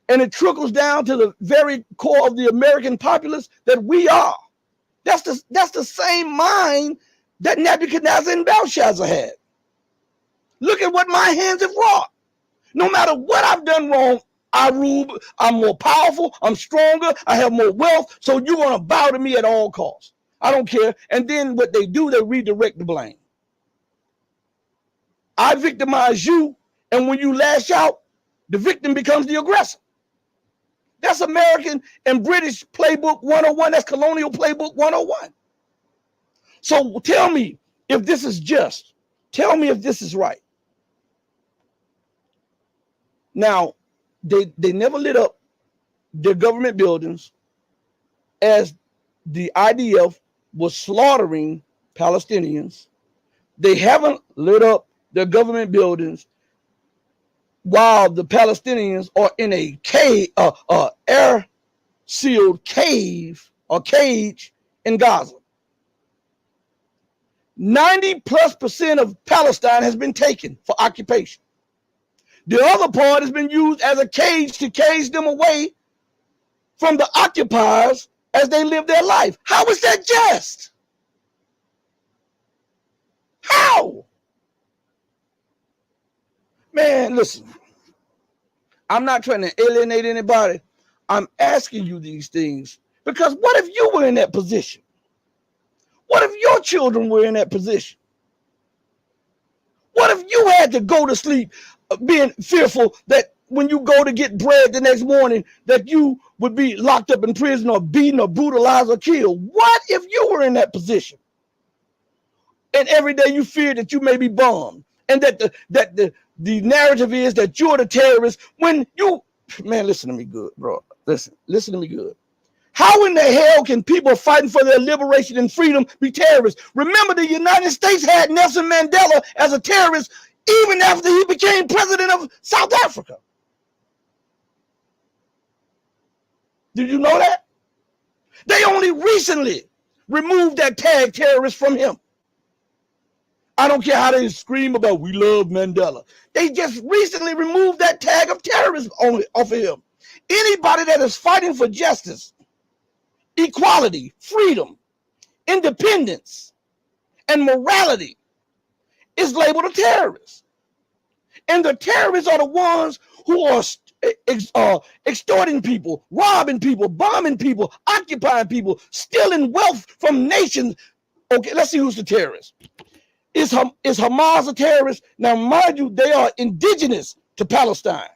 and it trickles down to the very core of the American populace that we are. That's the same mind that Nebuchadnezzar and Belshazzar had. Look at what my hands have wrought. No matter what I've done wrong, I rule, I'm more powerful, I'm stronger, I have more wealth, so you're going to bow to me at all costs. I don't care. And then what they do, they redirect the blame. I victimize you, and when you lash out, the victim becomes the aggressor. That's American and British playbook 101. That's colonial playbook 101. So tell me if this is just. Tell me if this is right. Now, they never lit up their government buildings as the IDF was slaughtering Palestinians. They haven't lit up their government buildings while the Palestinians are in a cave, air-sealed cave or cage in Gaza. 90+% of Palestine has been taken for occupation. The other part has been used as a cage to cage them away from the occupiers as they live their life. How is that just? How? Man, listen. I'm not trying to alienate anybody. I'm asking you these things because what if you were in that position? What if your children were in that position? What if you had to go to sleep being fearful that when you go to get bread the next morning that you would be locked up in prison or beaten or brutalized or killed? What if you were in that position? And every day you fear that you may be bombed and that the narrative is that you're the terrorist when you, man, listen to me good, bro. Listen to me good. How in the hell can people fighting for their liberation and freedom be terrorists? Remember, the United States had Nelson Mandela as a terrorist even after he became president of South Africa. Did you know that? They only recently removed that tag terrorist from him. I don't care how they scream about we love Mandela. They just recently removed that tag of terrorism off of him. Anybody that is fighting for justice, equality, freedom, independence, and morality is labeled a terrorist. And the terrorists are the ones who are extorting people, robbing people, bombing people, occupying people, stealing wealth from nations. Okay, let's see who's the terrorist. Is Hamas a terrorist? Now, mind you, they are indigenous to Palestine.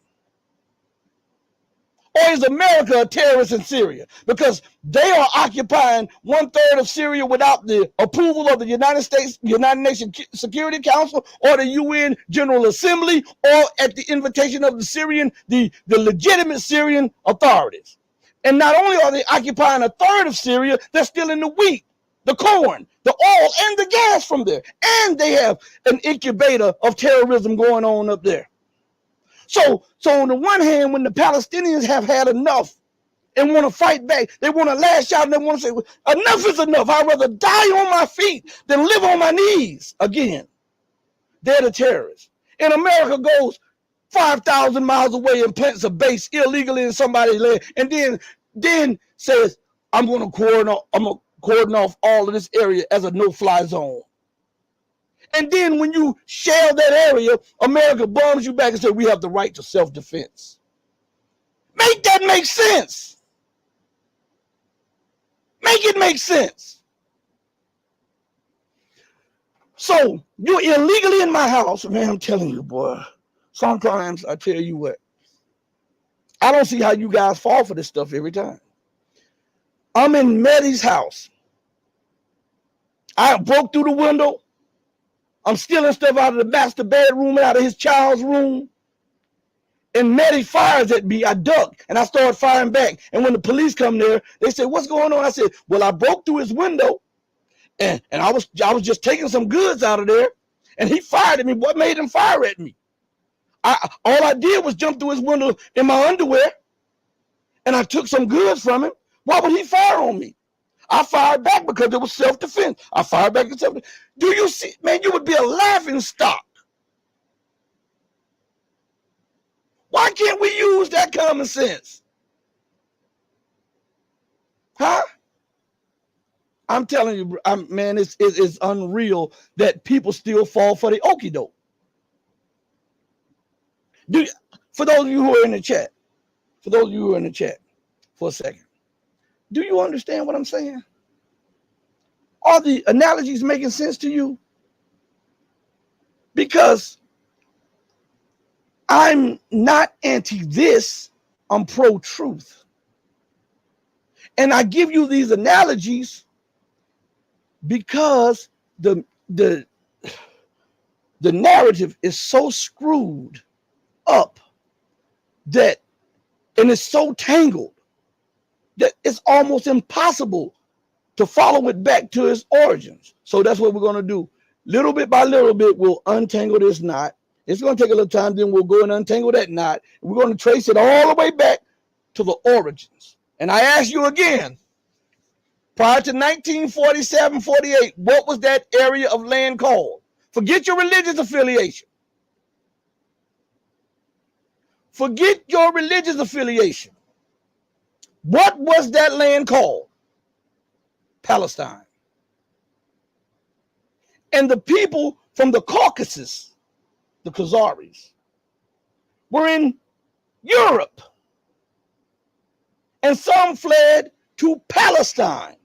Or is America a terrorist in Syria? Because they are occupying 1/3 of Syria without the approval of the United Nations Security Council or the UN General Assembly, or at the invitation of the legitimate Syrian authorities. And not only are they occupying 1/3 of Syria, they're stealing the wheat, the corn, the oil, and the gas from there. And they have an incubator of terrorism going on up there. So on the one hand, when the Palestinians have had enough and want to fight back, they want to lash out and they want to say, enough is enough. I'd rather die on my feet than live on my knees again. They're the terrorists. And America goes 5,000 miles away and plants a base illegally in somebody's land, and then says, I'm going to cordon off all of this area as a no-fly zone. And then when you shell that area, America bombs you back and says, we have the right to self-defense. Make that make sense. Make it make sense. So you're illegally in my house. Man, I'm telling you, boy, sometimes I tell you what, I don't see how you guys fall for this stuff every time. I'm in Maddie's house. I broke through the window. I'm stealing stuff out of the master bedroom and out of his child's room. And Maddie fires at me. I duck and I start firing back. And when the police come there, they say, what's going on? I said, well, I broke through his window and I was just taking some goods out of there. And he fired at me. What made him fire at me? All I did was jump through his window in my underwear and I took some goods from him. Why would he fire on me? I fired back because it was self-defense. I fired back in self-defense. Do you see, man, you would be a laughing stock. Why can't we use that common sense? Huh? I'm telling you, man, it's unreal that people still fall for the okie doke. For those of you who are in the chat, for a second, do you understand what I'm saying? Are the analogies making sense to you? Because I'm not anti this, I'm pro-truth. And I give you these analogies because the narrative is so screwed up that, and it's so tangled that it's almost impossible to follow it back to its origins. So that's what we're going to do. Little bit by little bit, we'll untangle this knot. It's going to take a little time, then we'll go and untangle that knot. We're going to trace it all the way back to the origins. And I ask you again, prior to 1947-48, what was that area of land called? Forget your religious affiliation. Forget your religious affiliation. What was that land called? Palestine. And the people from the Caucasus, the Khazaris, were in Europe. And some fled to Palestine.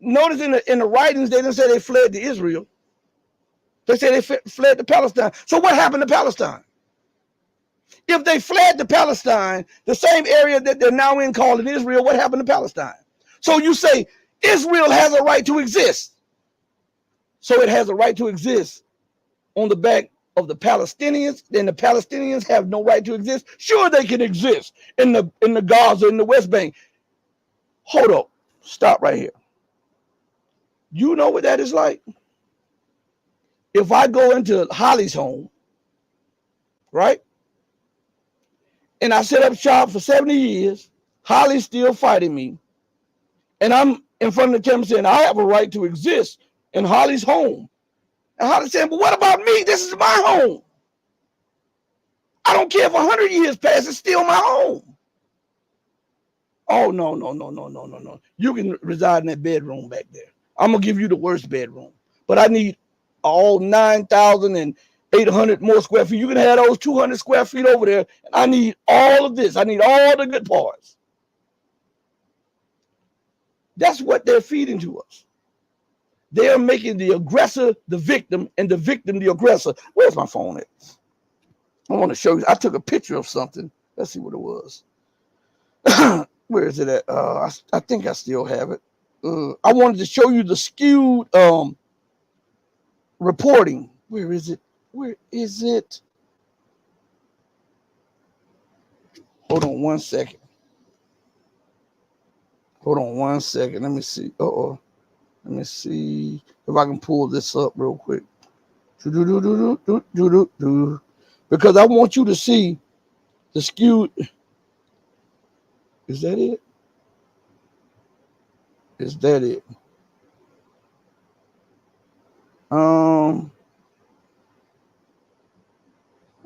Notice in the writings, they didn't say they fled to Israel. They said they fled to Palestine. So what happened to Palestine? If they fled to Palestine, the same area that they're now in calling Israel, what happened to Palestine? So you say Israel has a right to exist. So it has a right to exist on the back of the Palestinians. Then the Palestinians have no right to exist. Sure, they can exist in the Gaza, in the West Bank. Hold up. Stop right here. You know what that is like? If I go into Holly's home, right? And I set up shop for 70 years, Holly's still fighting me. And I'm in front of the camera saying, I have a right to exist in Holly's home. And Holly's saying, but what about me? This is my home. I don't care if 100 years pass, it's still my home. Oh, no. You can reside in that bedroom back there. I'm going to give you the worst bedroom. But I need all 9,800 more square feet. You can have those 200 square feet over there. And I need all of this. I need all the good parts. That's what they're feeding to us. They are making the aggressor the victim and the victim the aggressor. Where's my phone at? I want to show you. I took a picture of something. Let's see what it was. Where is it at? I think I still have it. I wanted to show you the skewed reporting. Where is it? Where is it? Hold on one second. Hold on one second. Let me see. Let me see if I can pull this up real quick. Because I want you to see the skewed. Is that it? Is that it? I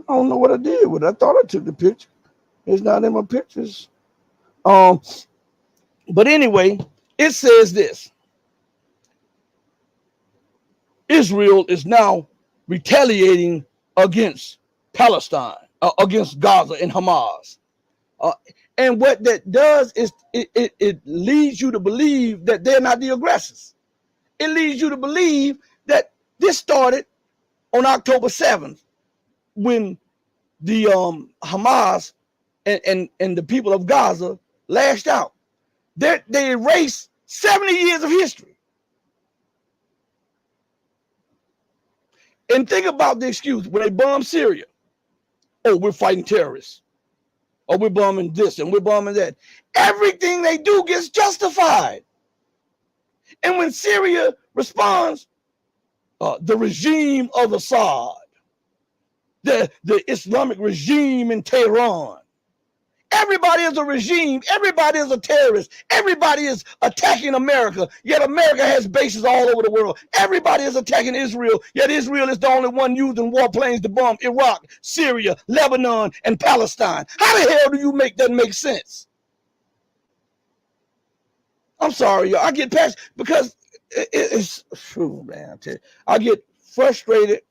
don't know what I did with it. I thought I took the picture. It's not in my pictures. But anyway, it says this. Israel is now retaliating against Palestine, against Gaza and Hamas. And what that does is it leads you to believe that they're not the aggressors. It leads you to believe that this started on October 7th when the Hamas and the people of Gaza lashed out. They erased 70 years of history. And think about the excuse when they bomb Syria. Oh, we're fighting terrorists. Or we're bombing this and we're bombing that. Everything they do gets justified. And when Syria responds, the regime of Assad, the Islamic regime in Tehran, everybody is a regime. Everybody is a terrorist. Everybody is attacking America. Yet America has bases all over the world. Everybody is attacking Israel. Yet Israel is the only one using warplanes to bomb Iraq, Syria, Lebanon, and Palestine. How the hell do you make that make sense? I'm sorry, y'all. I get past because it's true, man. I tell you, I get frustrated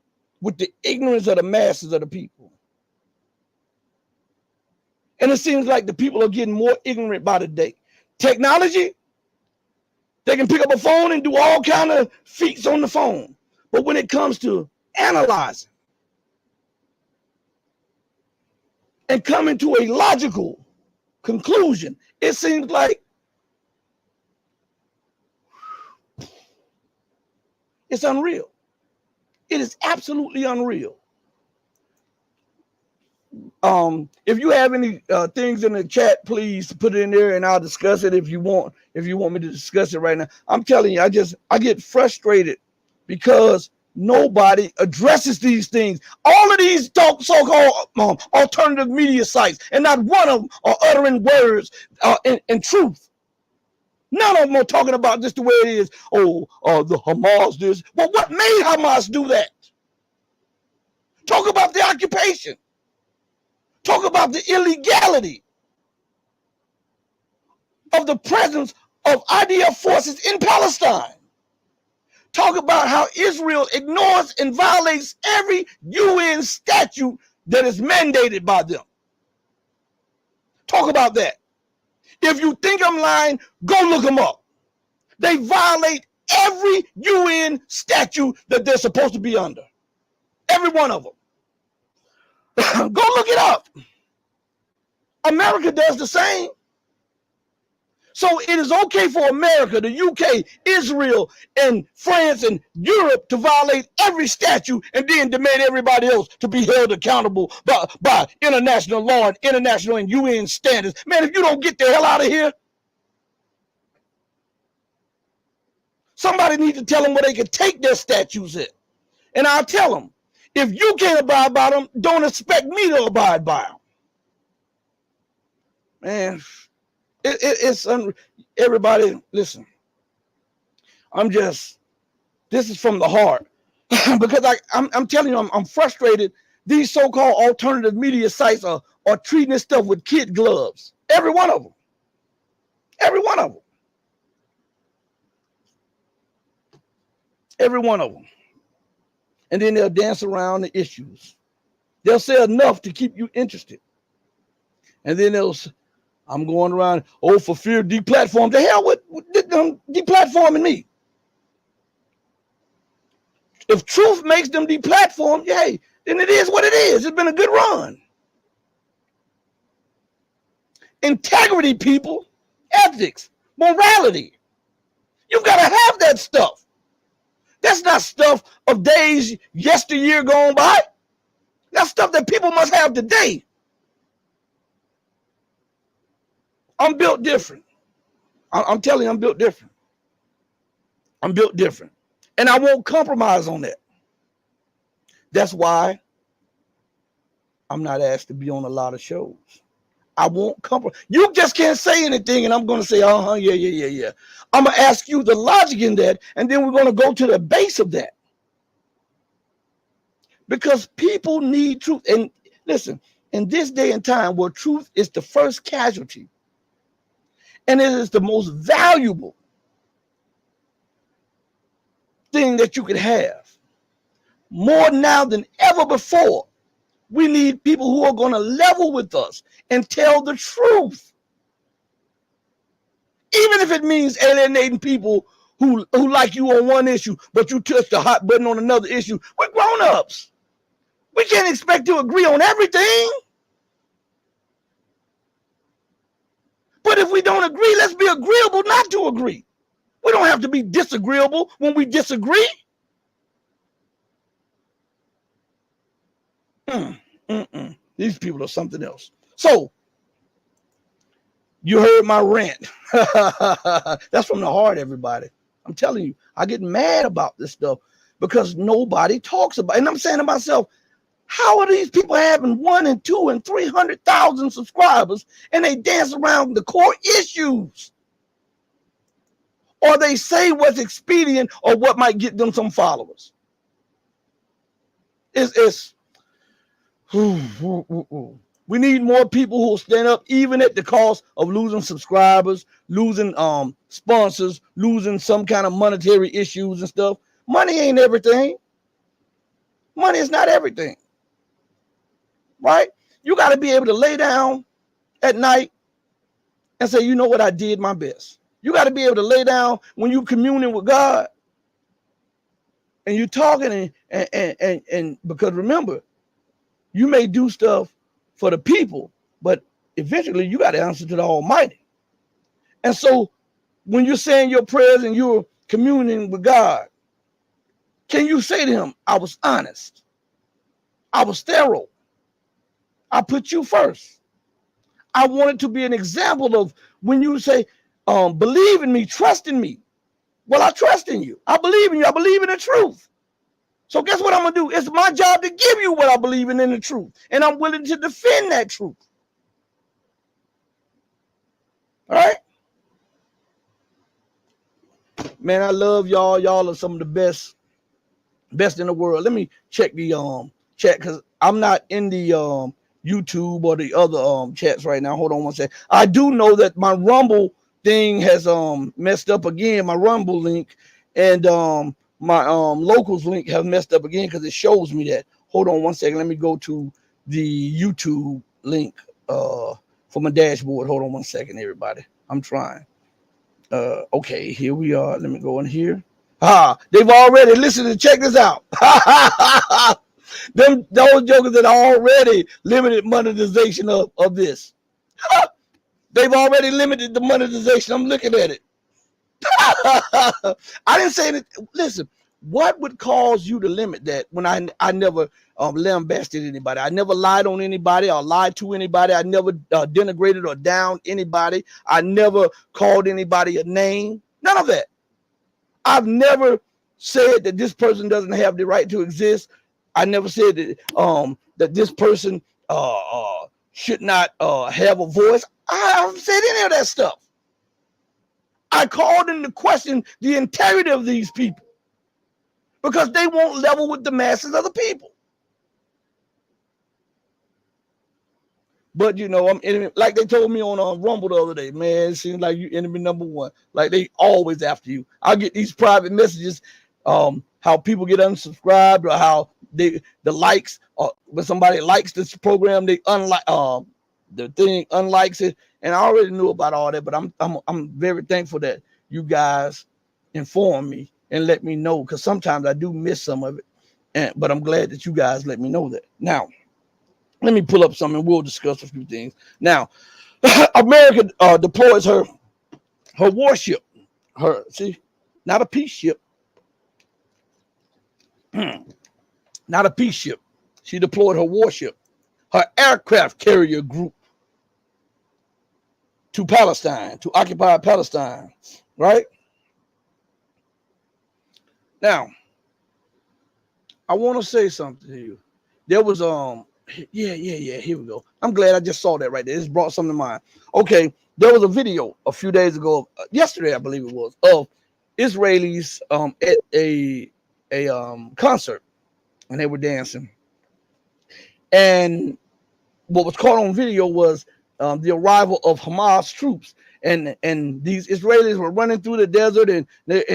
with the ignorance of the masses of the people. And it seems like the people are getting more ignorant by the day. Technology, they can pick up a phone and do all kind of feats on the phone. But when it comes to analyzing and coming to a logical conclusion, it seems like it's unreal. It is absolutely unreal. If you have any things in the chat, please put it in there and I'll discuss it if you want me to discuss it right now. I'm telling you, I get frustrated because nobody addresses these things. All of these so-called alternative media sites, and not one of them are uttering words in truth. None of them are talking about this the way it is. The Hamas this. Well, what made Hamas do that? Talk about the occupation. Talk about the illegality of the presence of IDF forces in Palestine. Talk about how Israel ignores and violates every UN statute that is mandated by them. Talk about that. If you think I'm lying, go look them up. They violate every UN statute that they're supposed to be under. Every one of them. Go look it up. America does the same. So it is okay for America, the UK, Israel, and France and Europe to violate every statute and then demand everybody else to be held accountable by international law and international and UN standards. Man, if you don't get the hell out of here, somebody needs to tell them where they can take their statutes at. And I'll tell them, if you can't abide by them, don't expect me to abide by them. Man, everybody, listen. This is from the heart. Because I'm telling you, I'm frustrated. These so-called alternative media sites are treating this stuff with kid gloves. Every one of them. Every one of them. every one of them. And then they'll dance around the issues. They'll say enough to keep you interested. And then I'm going around, for fear of deplatform. The hell with them deplatforming me? If truth makes them deplatform, hey, then it is what it is. It's been a good run. Integrity, people, ethics, morality. You've got to have that stuff. That's not stuff of days yesteryear gone by. That's stuff that people must have today. I'm built different. I'm telling you, I'm built different. I'm built different. And I won't compromise on that. That's why I'm not asked to be on a lot of shows. I won't compromise. You just can't say anything, and I'm going to say, yeah. I'm going to ask you the logic in that, and then we're going to go to the base of that. Because people need truth. And listen, in this day and time where truth is the first casualty, and it is the most valuable thing that you could have, more now than ever before, we need people who are going to level with us and tell the truth. Even if it means alienating people who like you on one issue, but you touch the hot button on another issue. We're grown-ups. We can't expect to agree on everything. But if we don't agree, let's be agreeable not to agree. We don't have to be disagreeable when we disagree. These people are something else. So, you heard my rant. That's from the heart, everybody. I'm telling you, I get mad about this stuff because nobody talks about it. And I'm saying to myself, how are these people having 1 and 2 and 300,000 subscribers and they dance around the core issues? Or they say what's expedient or what might get them some followers. We need more people who will stand up, even at the cost of losing subscribers, losing sponsors, losing some kind of monetary issues and stuff. Money ain't everything. Money is not everything. Right? You got to be able to lay down at night and say, you know what, I did my best. You got to be able to lay down when you're communing with God and you're talking and because remember, you may do stuff for the people, but eventually you got to answer to the Almighty. And so when you're saying your prayers and you're communing with God, can you say to him, I was honest. I was thorough. I put you first. I wanted to be an example of when you say, believe in me, trust in me. Well, I trust in you. I believe in you. I believe in the truth. So guess what I'm going to do? It's my job to give you what I believe in the truth. And I'm willing to defend that truth. All right? Man, I love y'all. Y'all are some of the best in the world. Let me check the chat because I'm not in the YouTube or the other chats right now. Hold on one second. I do know that my Rumble thing has messed up again, my Rumble link, and my locals link have messed up again because it shows me that. Hold on one second. Let me go to the YouTube link for my dashboard. Hold on one second, everybody. I'm trying. Okay, here we are. Let me go in here. They've already listened to check this out. Those jokers that already limited monetization of this. They've already limited the monetization. I'm looking at it. I didn't say that. Listen, what would cause you to limit that when I never lambasted anybody? I never lied on anybody or lied to anybody. I never denigrated or downed anybody. I never called anybody a name. None of that. I've never said that this person doesn't have the right to exist. I never said that that this person should not have a voice. I haven't said any of that stuff. I called into question the integrity of these people because they won't level with the masses of the people. But, you know, I'm enemy, like they told me on Rumble the other day, man, it seems like you enemy number one. Like they always after you. I get these private messages. how people get unsubscribed, or how the likes, or when somebody likes this program, they unlike the thing unlikes it. And I already knew about all that, but I'm very thankful that you guys inform me and let me know, because sometimes I do miss some of it. But I'm glad that you guys let me know that. Now, let me pull up something and we'll discuss a few things. Now, America deploys her warship. Not a peace ship. Not a peace ship. She deployed her warship, her aircraft carrier group, to Palestine, to occupy Palestine, right? Now, I want to say something to you. There was here we go. I'm glad I just saw that right there. This brought something to mind. Okay, there was a video a few days ago, yesterday I believe it was, of Israelis at a concert, and they were dancing. And what was caught on video was the arrival of Hamas troops, and these Israelis were running through the desert, and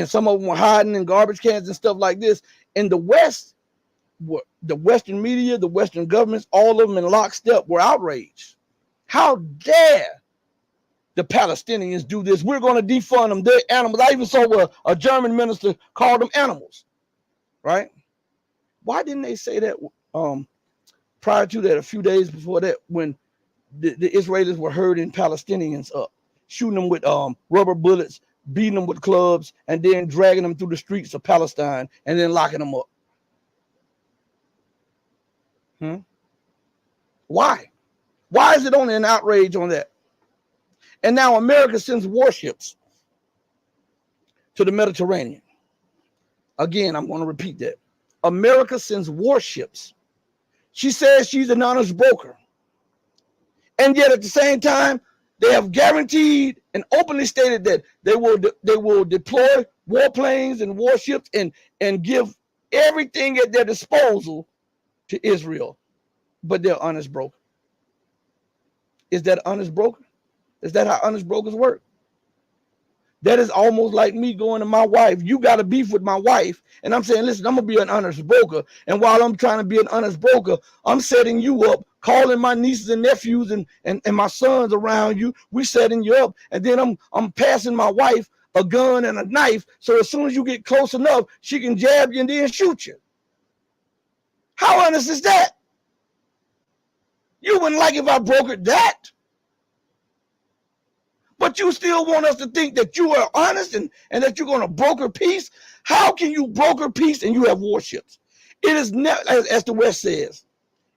some of them were hiding in garbage cans and stuff like this. In the West, the Western media, the Western governments, all of them in lockstep were outraged. How dare the Palestinians do this? We're going to defund them. They're animals. I even saw where a German minister called them animals, right? Why didn't they say that prior to that, a few days before that, when the Israelis were herding Palestinians up, shooting them with rubber bullets, beating them with clubs, and then dragging them through the streets of Palestine and then locking them up? Why? Why is it only an outrage on that? And now America sends warships to the Mediterranean. Again, I'm going to repeat that. America sends warships. She says she's an honest broker. And yet at the same time, they have guaranteed and openly stated that they will deploy warplanes and warships and give everything at their disposal to Israel. But they're honest brokers. Is that honest broker? Is that how honest brokers work? That is almost like me going to my wife. You got a beef with my wife, and I'm saying, listen, I'm going to be an honest broker. And while I'm trying to be an honest broker, I'm setting you up, calling my nieces and nephews and my sons around you. We setting you up, and then I'm passing my wife a gun and a knife, so as soon as you get close enough, she can jab you and then shoot you. How honest is that? You wouldn't like if I brokered that. But you still want us to think that you are honest and that you're going to broker peace? How can you broker peace and you have warships? It is never, as the West says,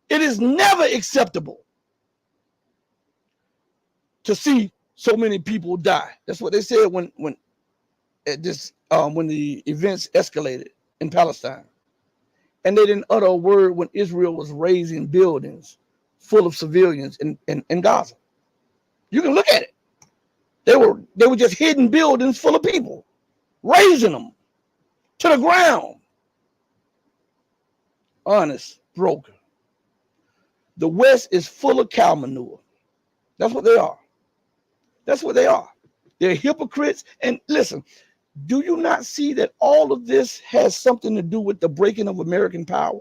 it is never acceptable to see so many people die. That's what they said when the events escalated in Palestine. And they didn't utter a word when Israel was razing buildings full of civilians in Gaza. You can look at it. They were just hidden buildings full of people, raising them to the ground. Honest broker. The West is full of cow manure. That's what they are. That's what they are. They're hypocrites. And listen, do you not see that all of this has something to do with the breaking of American power?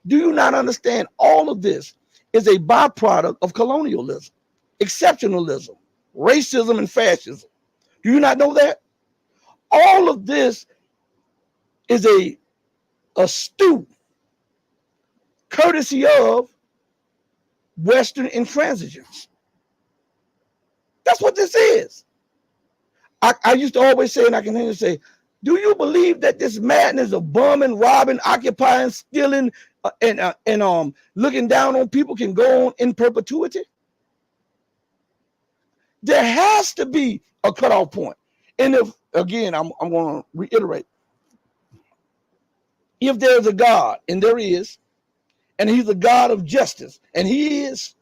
Do you not understand all of this is a byproduct of colonialism, exceptionalism, racism, and fascism? Do you not know that? All of this is a stew courtesy of Western intransigence. That's what this is. I used to always say, and I continue to say, do you believe that this madness of bombing, robbing, occupying, stealing, and looking down on people can go on in perpetuity? There has to be a cutoff point. And if, again, I'm going to reiterate, if there's a God, and there is, and he's a God of justice, and he is,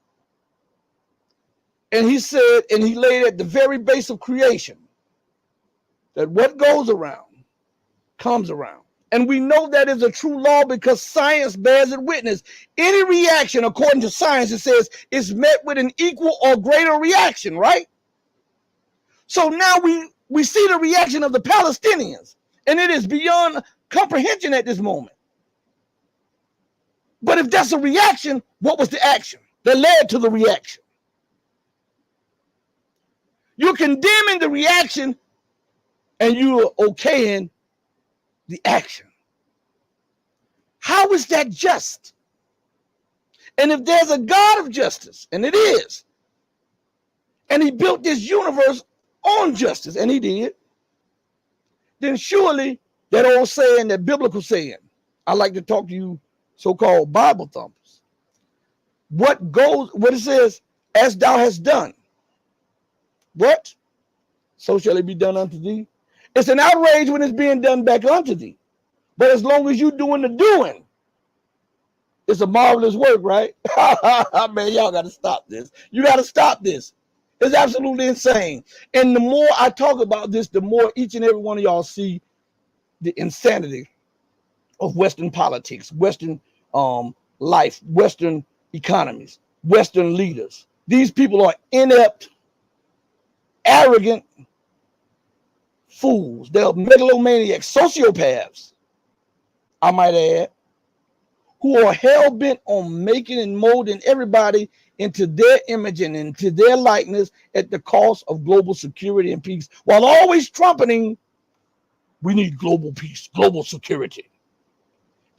and he said, and he laid at the very base of creation, that what goes around comes around. And we know that is a true law because science bears it witness. Any reaction, according to science, it says, is met with an equal or greater reaction, right? So now we see the reaction of the Palestinians, and it is beyond comprehension at this moment. But if that's a reaction, what was the action that led to the reaction? You're condemning the reaction and you're okaying the action. How is that just? And if there's a God of justice, and it is, and he built this universe on justice, and he did, then surely that old saying, that biblical saying, I like to talk to you so-called Bible thumpers, what it says, as thou hast done, what? So shall it be done unto thee. It's an outrage when it's being done back unto thee. But as long as you're doing the doing, it's a marvelous work, right? Man, y'all got to stop this. You got to stop this. It's absolutely insane. And the more I talk about this, the more each and every one of y'all see the insanity of Western politics, Western life, Western economies, Western leaders. These people are inept, arrogant fools. They're megalomaniacs, sociopaths, I might add, who are hell-bent on making and molding everybody into their image and into their likeness at the cost of global security and peace, while always trumpeting, we need global peace, global security.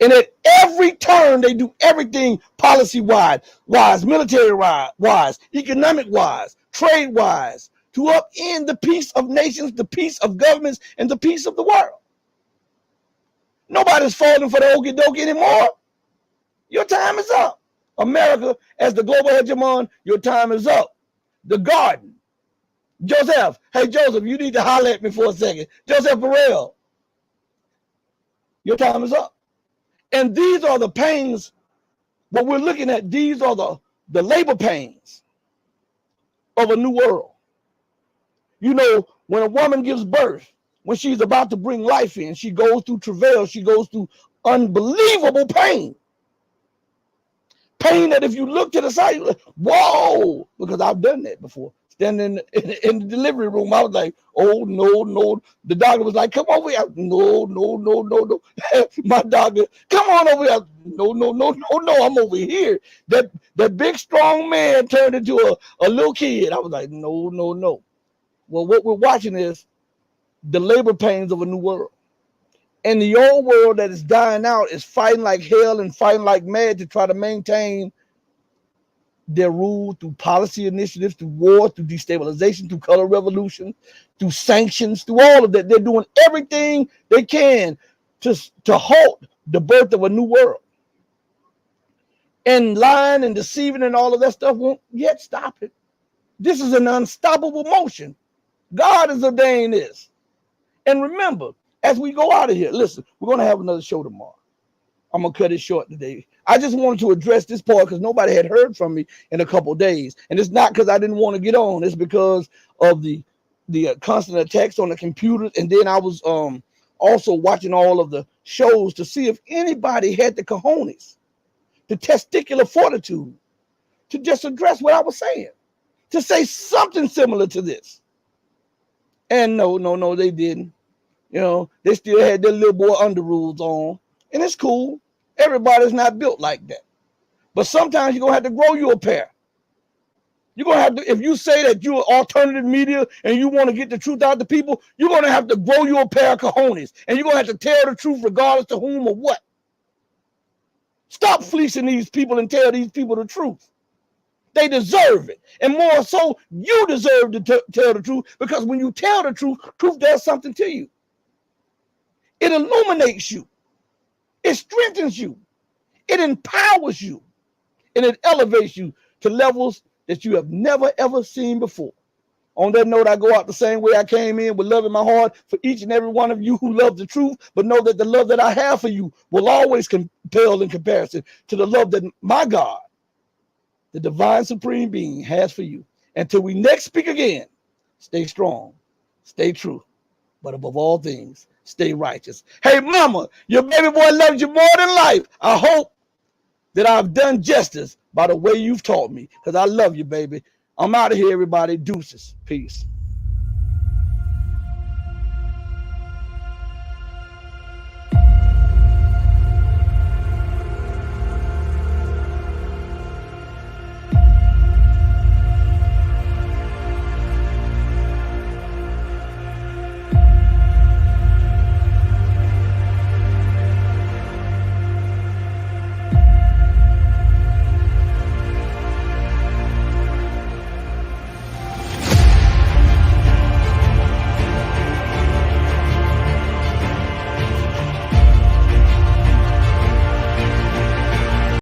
And at every turn, they do everything policy-wise, military-wise, economic-wise, trade-wise, to upend the peace of nations, the peace of governments, and the peace of the world. Nobody's falling for the okie dokie anymore. Your time is up. America, as the global hegemon, your time is up. The garden. Joseph, hey Joseph, you need to holler at me for a second. Joseph Burrell, your time is up. And these are the pains, what we're looking at, these are the labor pains of a new world. You know, when a woman gives birth, when she's about to bring life in, she goes through travail, she goes through unbelievable pain. Pain that if you look to the side, you're like, whoa, because I've done that before. Standing in the delivery room, I was like, oh, no. The doctor was like, come over here. No. My doctor, come on over here. No, I'm over here. That big, strong man turned into a little kid. I was like, no. Well, what we're watching is the labor pains of a new world. And the old world that is dying out is fighting like hell and fighting like mad to try to maintain their rule through policy initiatives, through war, through destabilization, through color revolution, through sanctions, through all of that. They're doing everything they can to halt the birth of a new world. And lying and deceiving and all of that stuff won't yet stop it. This is an unstoppable motion. God has ordained this. And remember, as we go out of here, listen, we're going to have another show tomorrow. I'm going to cut it short today. I just wanted to address this part because nobody had heard from me in a couple of days. And it's not because I didn't want to get on. It's because of the constant attacks on the computers. And then I was also watching all of the shows to see if anybody had the cojones, the testicular fortitude, to just address what I was saying, to say something similar to this. And no, they didn't. You know, they still had their little boy underoos on. And it's cool. Everybody's not built like that. But sometimes you're going to have to grow you a pair. You're going to have to, if you say that you're alternative media and you want to get the truth out to people, you're going to have to grow you a pair of cojones. And you're going to have to tell the truth regardless to whom or what. Stop fleecing these people and tell these people the truth. They deserve it. And more so, you deserve to tell the truth, because when you tell the truth, truth does something to you. It illuminates you. It strengthens you. It empowers you. And it elevates you to levels that you have never, ever seen before. On that note, I go out the same way I came in, with love in my heart for each and every one of you who love the truth, but know that the love that I have for you will always compel in comparison to the love that my God, the divine supreme being, has for you. Until we next speak again, stay strong, stay true, but above all things, stay righteous. Hey, mama, your baby boy loves you more than life. I hope that I've done justice by the way you've taught me, because I love you, baby. I'm out of here, everybody. Deuces. Peace.